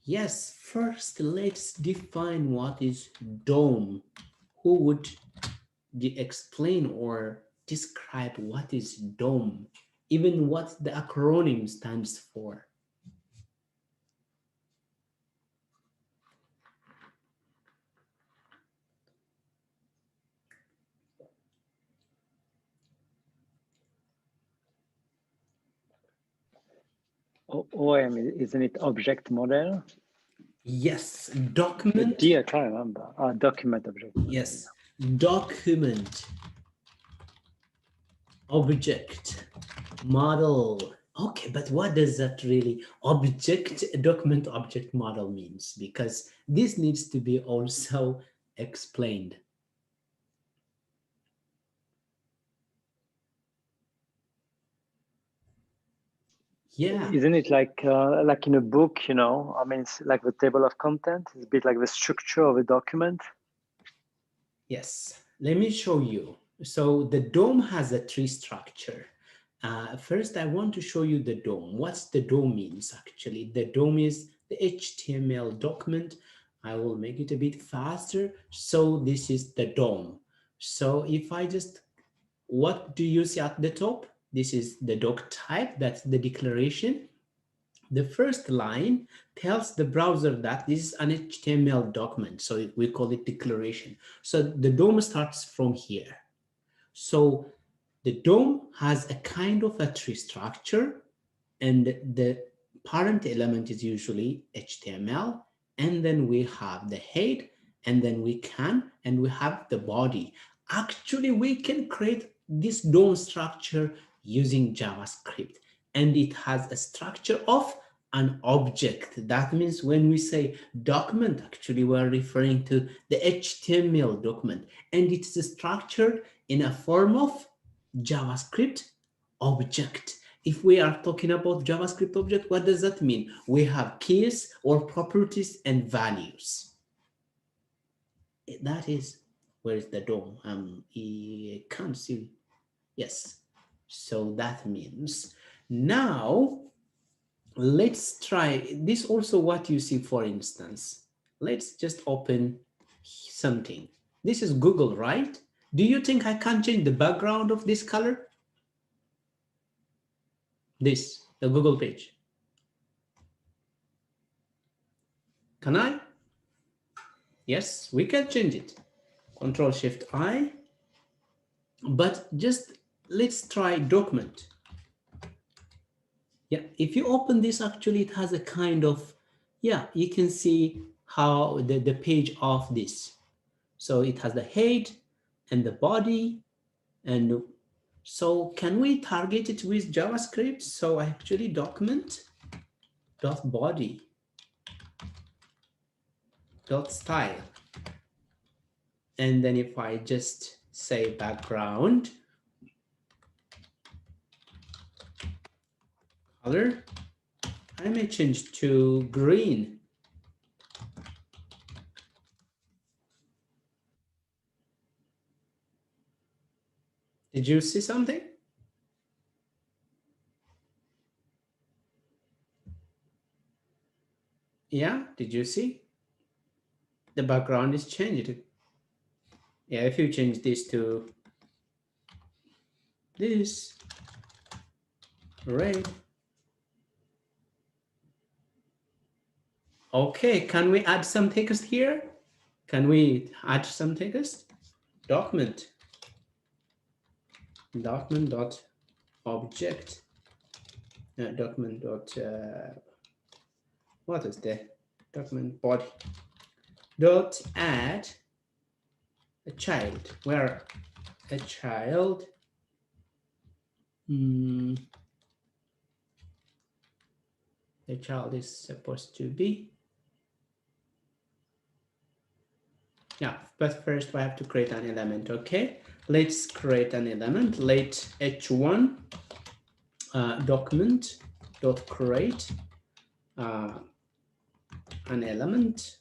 Yes, first let's define what is DOM. Who would explain or describe what is DOM, even what the acronym stands for? OM, isn't it object model? Yes, document. D, I can't remember. Document object. Yes, document object model. Okay, but what does that really document object model means? Because this needs to be also explained. Yeah. Isn't it like in a book, you know? I mean, it's like the table of content. It's a bit like the structure of a document. Yes, let me show you. So the DOM has a tree structure. First, I want to show you the DOM. What's the DOM means actually? The DOM is the HTML document. I will make it a bit faster. So this is the DOM. So if I just, what do you see at the top? This is the doc type, that's the declaration. The first line tells the browser that this is an HTML document, so we call it declaration. So the DOM starts from here. So the DOM has a kind of a tree structure, and the parent element is usually HTML, and then we have the head, and then we have the body. Actually, we can create this DOM structure using JavaScript, and it has a structure of an object. That means when we say document, actually we're referring to the HTML document, and it's structured in a form of JavaScript object. If we are talking about JavaScript object, what does that mean? We have keys or properties and values. That is, where is the DOM? I can't see. Yes. So that means now let's try this also what you see, for instance. Let's just open something. This is Google, right? Do you think I can change the background of this color? This, the Google page. Can I? Yes, we can change it. Control-Shift-I. But just let's try document. Yeah, if you open this, actually it has a kind of, yeah, you can see how the page of this. So it has the head and the body. And so can we target it with JavaScript? So actually document dot body dot style. And then if I just say background color, I may change to green. Did you see something? Yeah, did you see? The background is changed. Yeah, if you change this to this, red. Okay, can we add some text here? Can we add some text? Document dot object document dot what is the document body dot add a child, where a child the child is supposed to be, yeah, but first we have to create an element. Okay, let's create an element. Let h1 document dot create an element,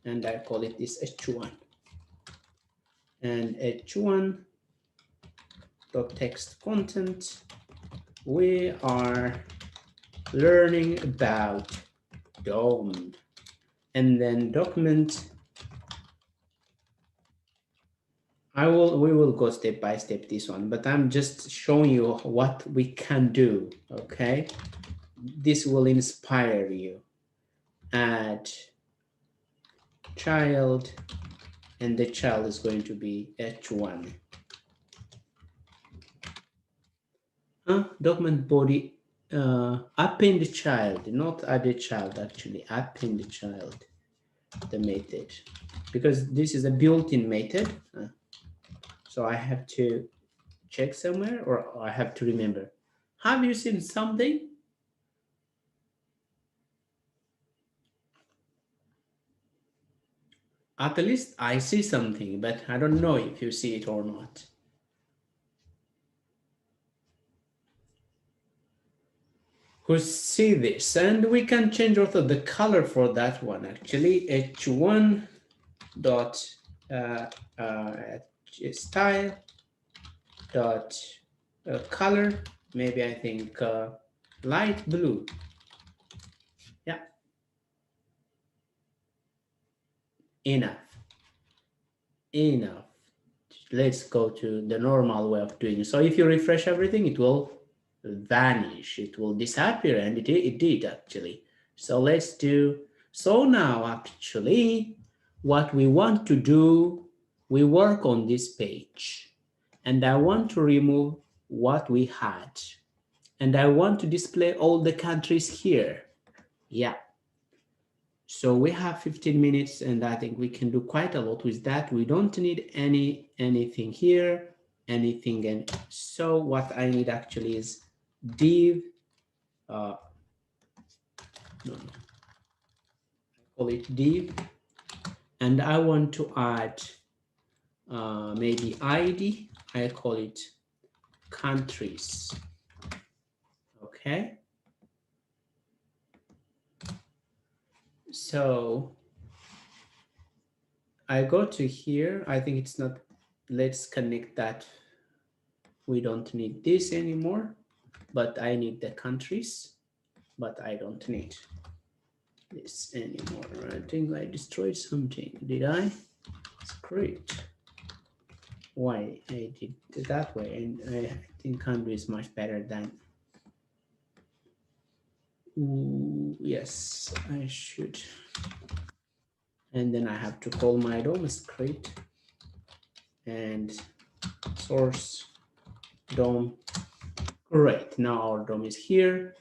and I call it this h1, and h1 dot text content. We are learning about DOM, and then document. We will go step by step this one, but I'm just showing you what we can do. Okay, this will inspire you. Add child, and the child is going to be h1. Document body, append child, not add a child, actually append child, the method, because this is a built-in method. So I have to check somewhere, or I have to remember? Have you seen something? At least I see something, but I don't know if you see it or not. Who see this? And we can change also the color for that one. Actually, h1 dot style dot color. Maybe I think light blue. Yeah, enough. Let's go to the normal way of doing it. So if you refresh everything, it will vanish, it will disappear, and it did actually. So let's do, so now actually what we want to do, we work on this page, and I want to remove what we had, and I want to display all the countries here. Yeah. So we have 15 minutes, and I think we can do quite a lot with that. We don't need anything here, anything. And so what I need actually is div, no, I call it div, and I want to add maybe ID, I call it countries, okay? So I go to here, I think it's not, let's connect that. We don't need this anymore, but I need the countries, but I don't need this anymore. I think I destroyed something. Did I? Script. Why I did it that way? And I think country is much better than. Ooh, yes, I should. And then I have to call my DOM script and source DOM. Great, now our DOM is here.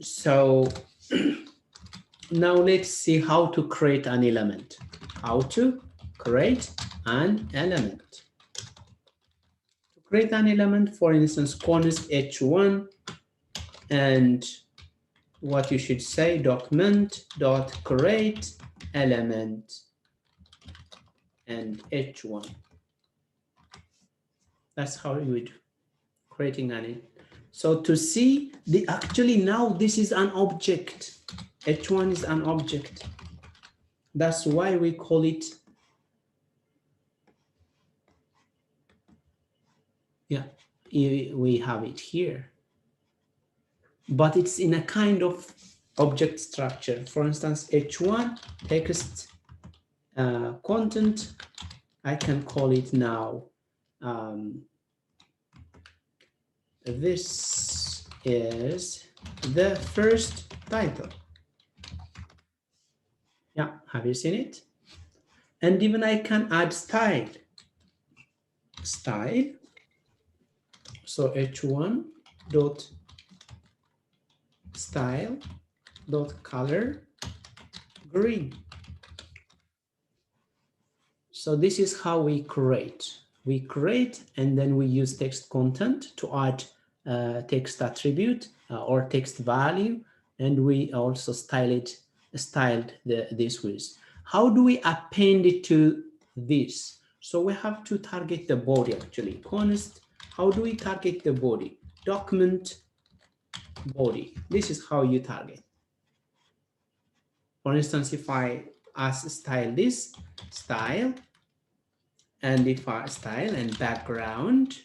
So now let's see how to create an element. How to create an element. To create an element, for instance, const h1, and what you should say, document dot create element and h1. That's how you would creating an. So to see the actually now this is an object. H1 is an object. That's why we call it. Yeah, we have it here. But it's in a kind of object structure. For instance, H1 text content, I can call it now. This is the first title. Yeah, have you seen it? And even I can add style. Style. So h1 dot style dot color green. So this is how we create. We create and then we use text content to add text attribute or text value, and we also styled this with. How do we append it to this? So we have to target the body actually. Const, how do we target the body? Document body. This is how you target. For instance, if I ask style this, style, and if I style and background,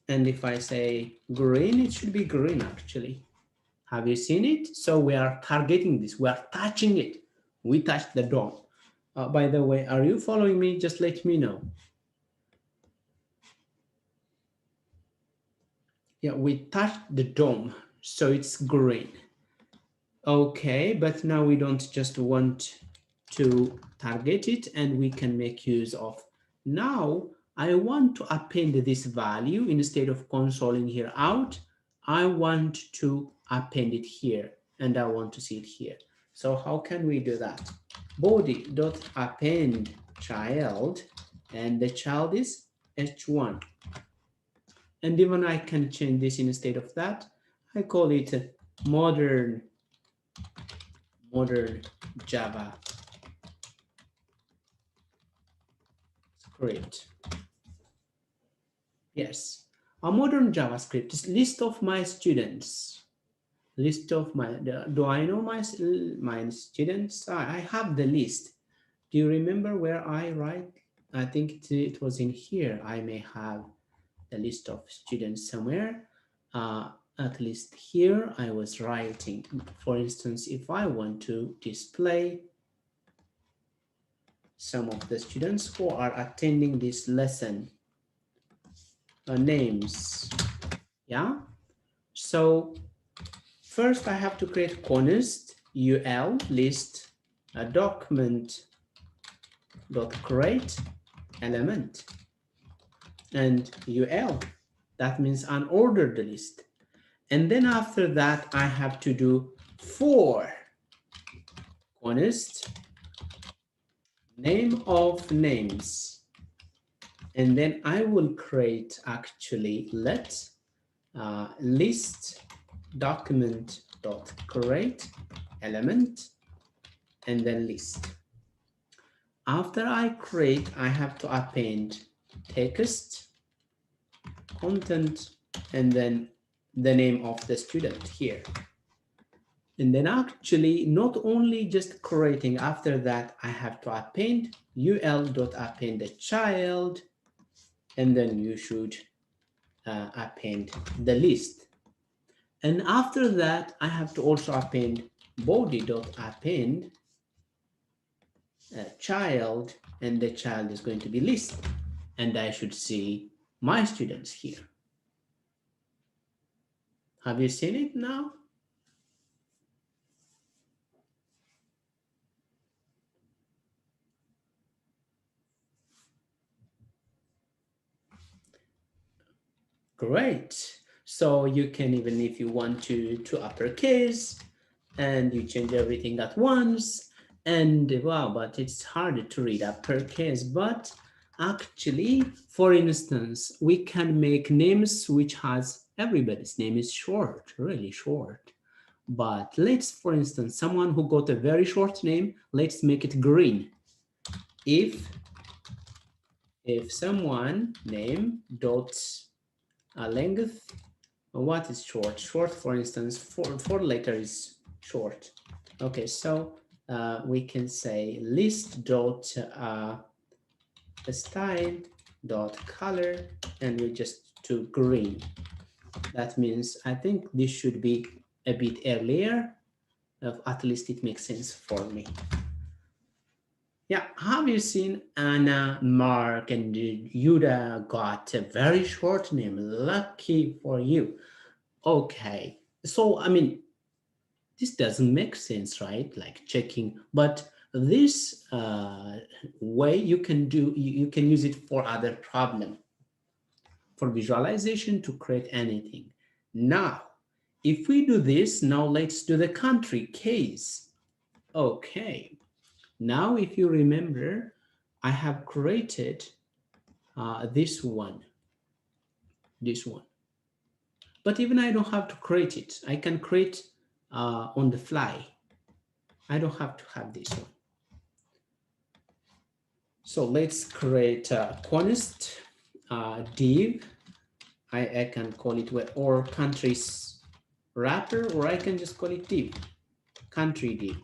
and if I say green, it should be green actually. Have you seen it? So we are targeting this, we are touching it. We touch the DOM. By the way, are you following me? Just let me know. Yeah, we touched the DOM, so it's green. Okay, but now we don't just want to target it, and we can make use of. Now I want to append this value instead of consoling here out. I want to append it here, and I want to see it here. So how can we do that? Body dot append child, and the child is h1. And even I can change this instead of that. I call it modern Java script. Yes, a modern JavaScript is list of my students. List of my, do I know my students? I have the list. Do you remember where I write? I think it was in here. I may have the list of students somewhere. At least here I was writing. For instance, if I want to display some of the students who are attending this lesson, names, yeah? So first I have to create const ul list a document dot create element and ul, that means unordered list. And then after that I have to do for const name of names, and then I will create actually let list document dot create element and then list. After I create, I have to append text, content, and then the name of the student here. And then actually not only just creating, after that I have to append ul.append the child, and then you should append the list. And after that I have to also append body.append child, and the child is going to be list, and I should see my students here. Have you seen it now? Great. So you can, even if you want to uppercase, and you change everything at once, and wow, but it's harder to read uppercase. But actually, for instance, we can make names which has everybody's name is short, really short. But let's, for instance, someone who got a very short name, let's make it green. If someone name dot length, what is short? Short, for instance, four letter is short. Okay, so we can say list dot style dot color, and we just do green. That means I think this should be a bit earlier. At least it makes sense for me. Yeah, have you seen Anna, Mark, and Yuda got a very short name? Lucky for you. Okay, so I mean, this doesn't make sense, right? Like checking, but this way you can do, you can use it for other problem, for visualization, to create anything. Now, if we do this, now let's do the country case. Okay, now if you remember, I have created this one. But even I don't have to create it. I can create on the fly. I don't have to have this one. So let's create a const div. I can call it or countries wrapper, or I can just call it div, country div.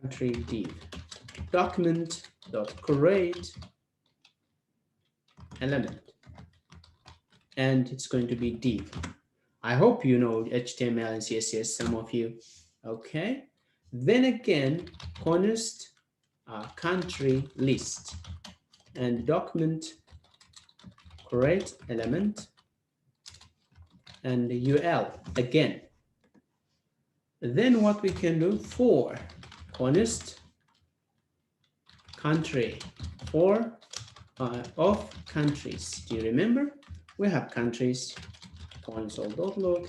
Country div document dot create element, and it's going to be div. I hope you know HTML and CSS, some of you. Okay, then again const country list and document create element and ul again. Then what we can do, for const country, for of countries. Do you remember? We have countries, console.log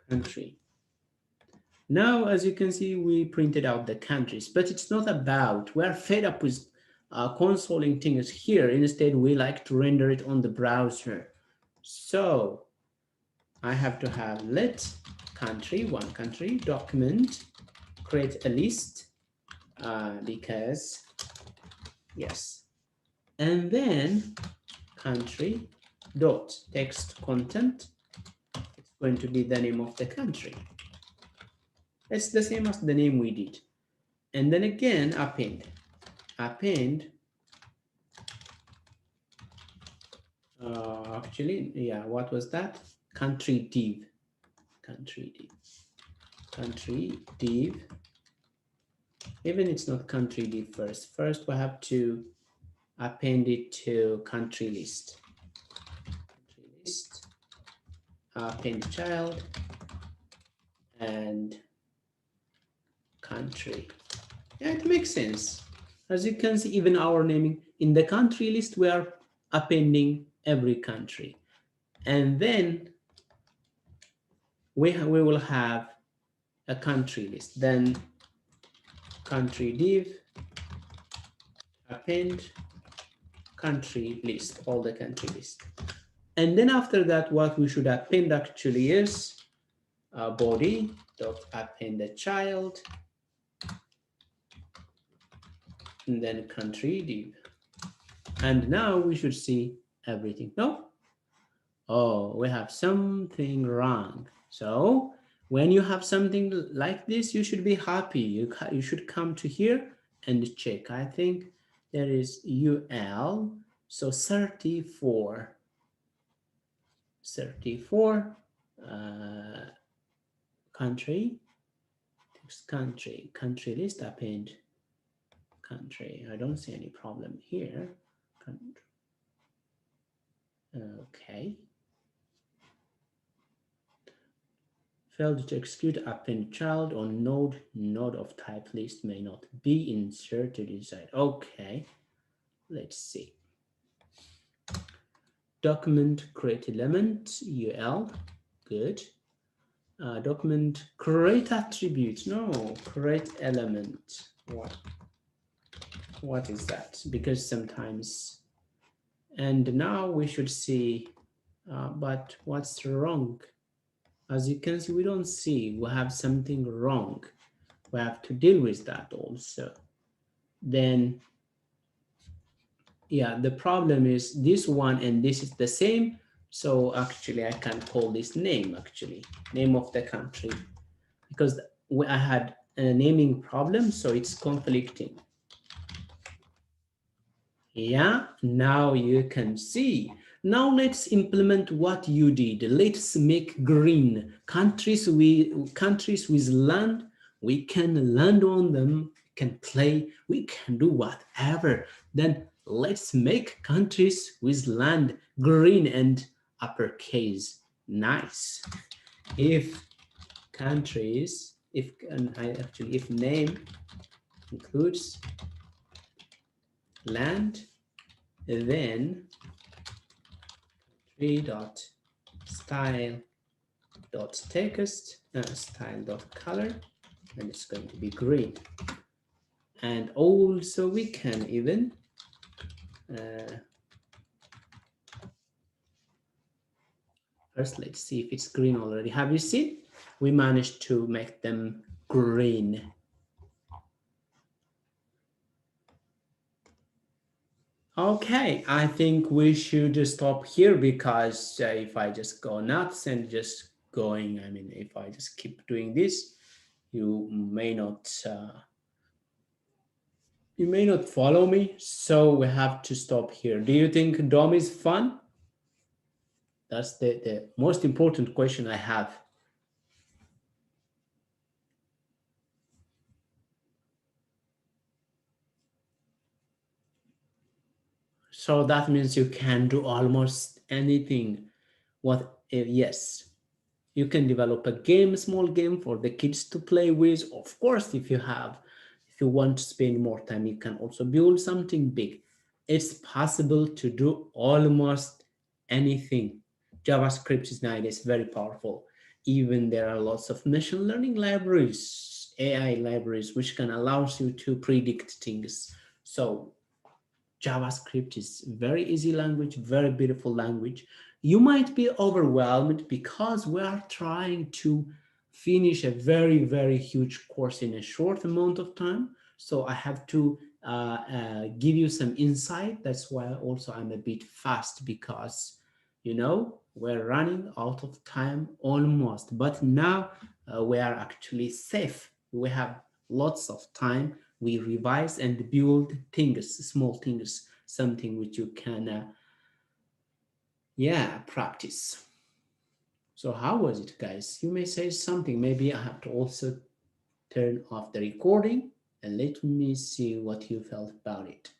country. Now, as you can see, we printed out the countries, but it's not about, we're fed up with consoling things here. Instead, we like to render it on the browser. So I have to have let country, one country, document, create a list, because, yes. And then country dot text content. It's going to be the name of the country. It's the same as the name we did. And then again, append. Actually, yeah, what was that? Country div. Even it's not country div first. First, we have to append it to country list. Append child and country. Yeah, it makes sense. As you can see, even our naming in the country list, we are appending every country. And then we will have a country list. Then country div, append country list, all the country list. And then after that, what we should append actually is body dot append a child, and then country div. And now we should see everything. No? Oh, we have something wrong. So when you have something like this, you should be happy. You should come to here and check. I think there is UL, so 34 country, text country list append country. I don't see any problem here. Okay. Failed to execute append child on node of type list may not be inserted inside. Okay, let's see. Document create element UL, good. Document create attribute, no, create element. What is that? Because sometimes, and now we should see, but what's wrong? As you can see, we don't see, we have something wrong. We have to deal with that also. Then, yeah, the problem is this one and this is the same. So actually, I can call this name, actually, name of the country, because I had a naming problem, so it's conflicting. Yeah, now you can see. Now let's implement what you did. Let's make green countries with land. We can land on them, can play, we can do whatever. Then let's make countries with land green and uppercase. Nice. If countries, if name includes land, then style.text, style.color, and it's going to be green. And also we can even first, let's see if it's green already. Have you seen? We managed to make them green. Okay, I think we should stop here because if I just go nuts and just going, I mean, if I just keep doing this, you may not follow me. So we have to stop here. Do you think DOM is fun? That's the most important question I have. So that means you can do almost anything. Yes, you can develop a game, small game for the kids to play with. Of course, if you want to spend more time, you can also build something big. It's possible to do almost anything. JavaScript is nowadays very powerful. Even there are lots of machine learning libraries, AI libraries, which can allow you to predict things. So JavaScript is very easy language, very beautiful language. You might be overwhelmed because we are trying to finish a very, very huge course in a short amount of time. So I have to give you some insight. That's why also I'm a bit fast because, you know, we're running out of time almost. But now we are actually safe. We have lots of time. We revise and build things, small things, something which you can, practice. So how was it, guys? You may say something. Maybe I have to also turn off the recording and let me see what you felt about it.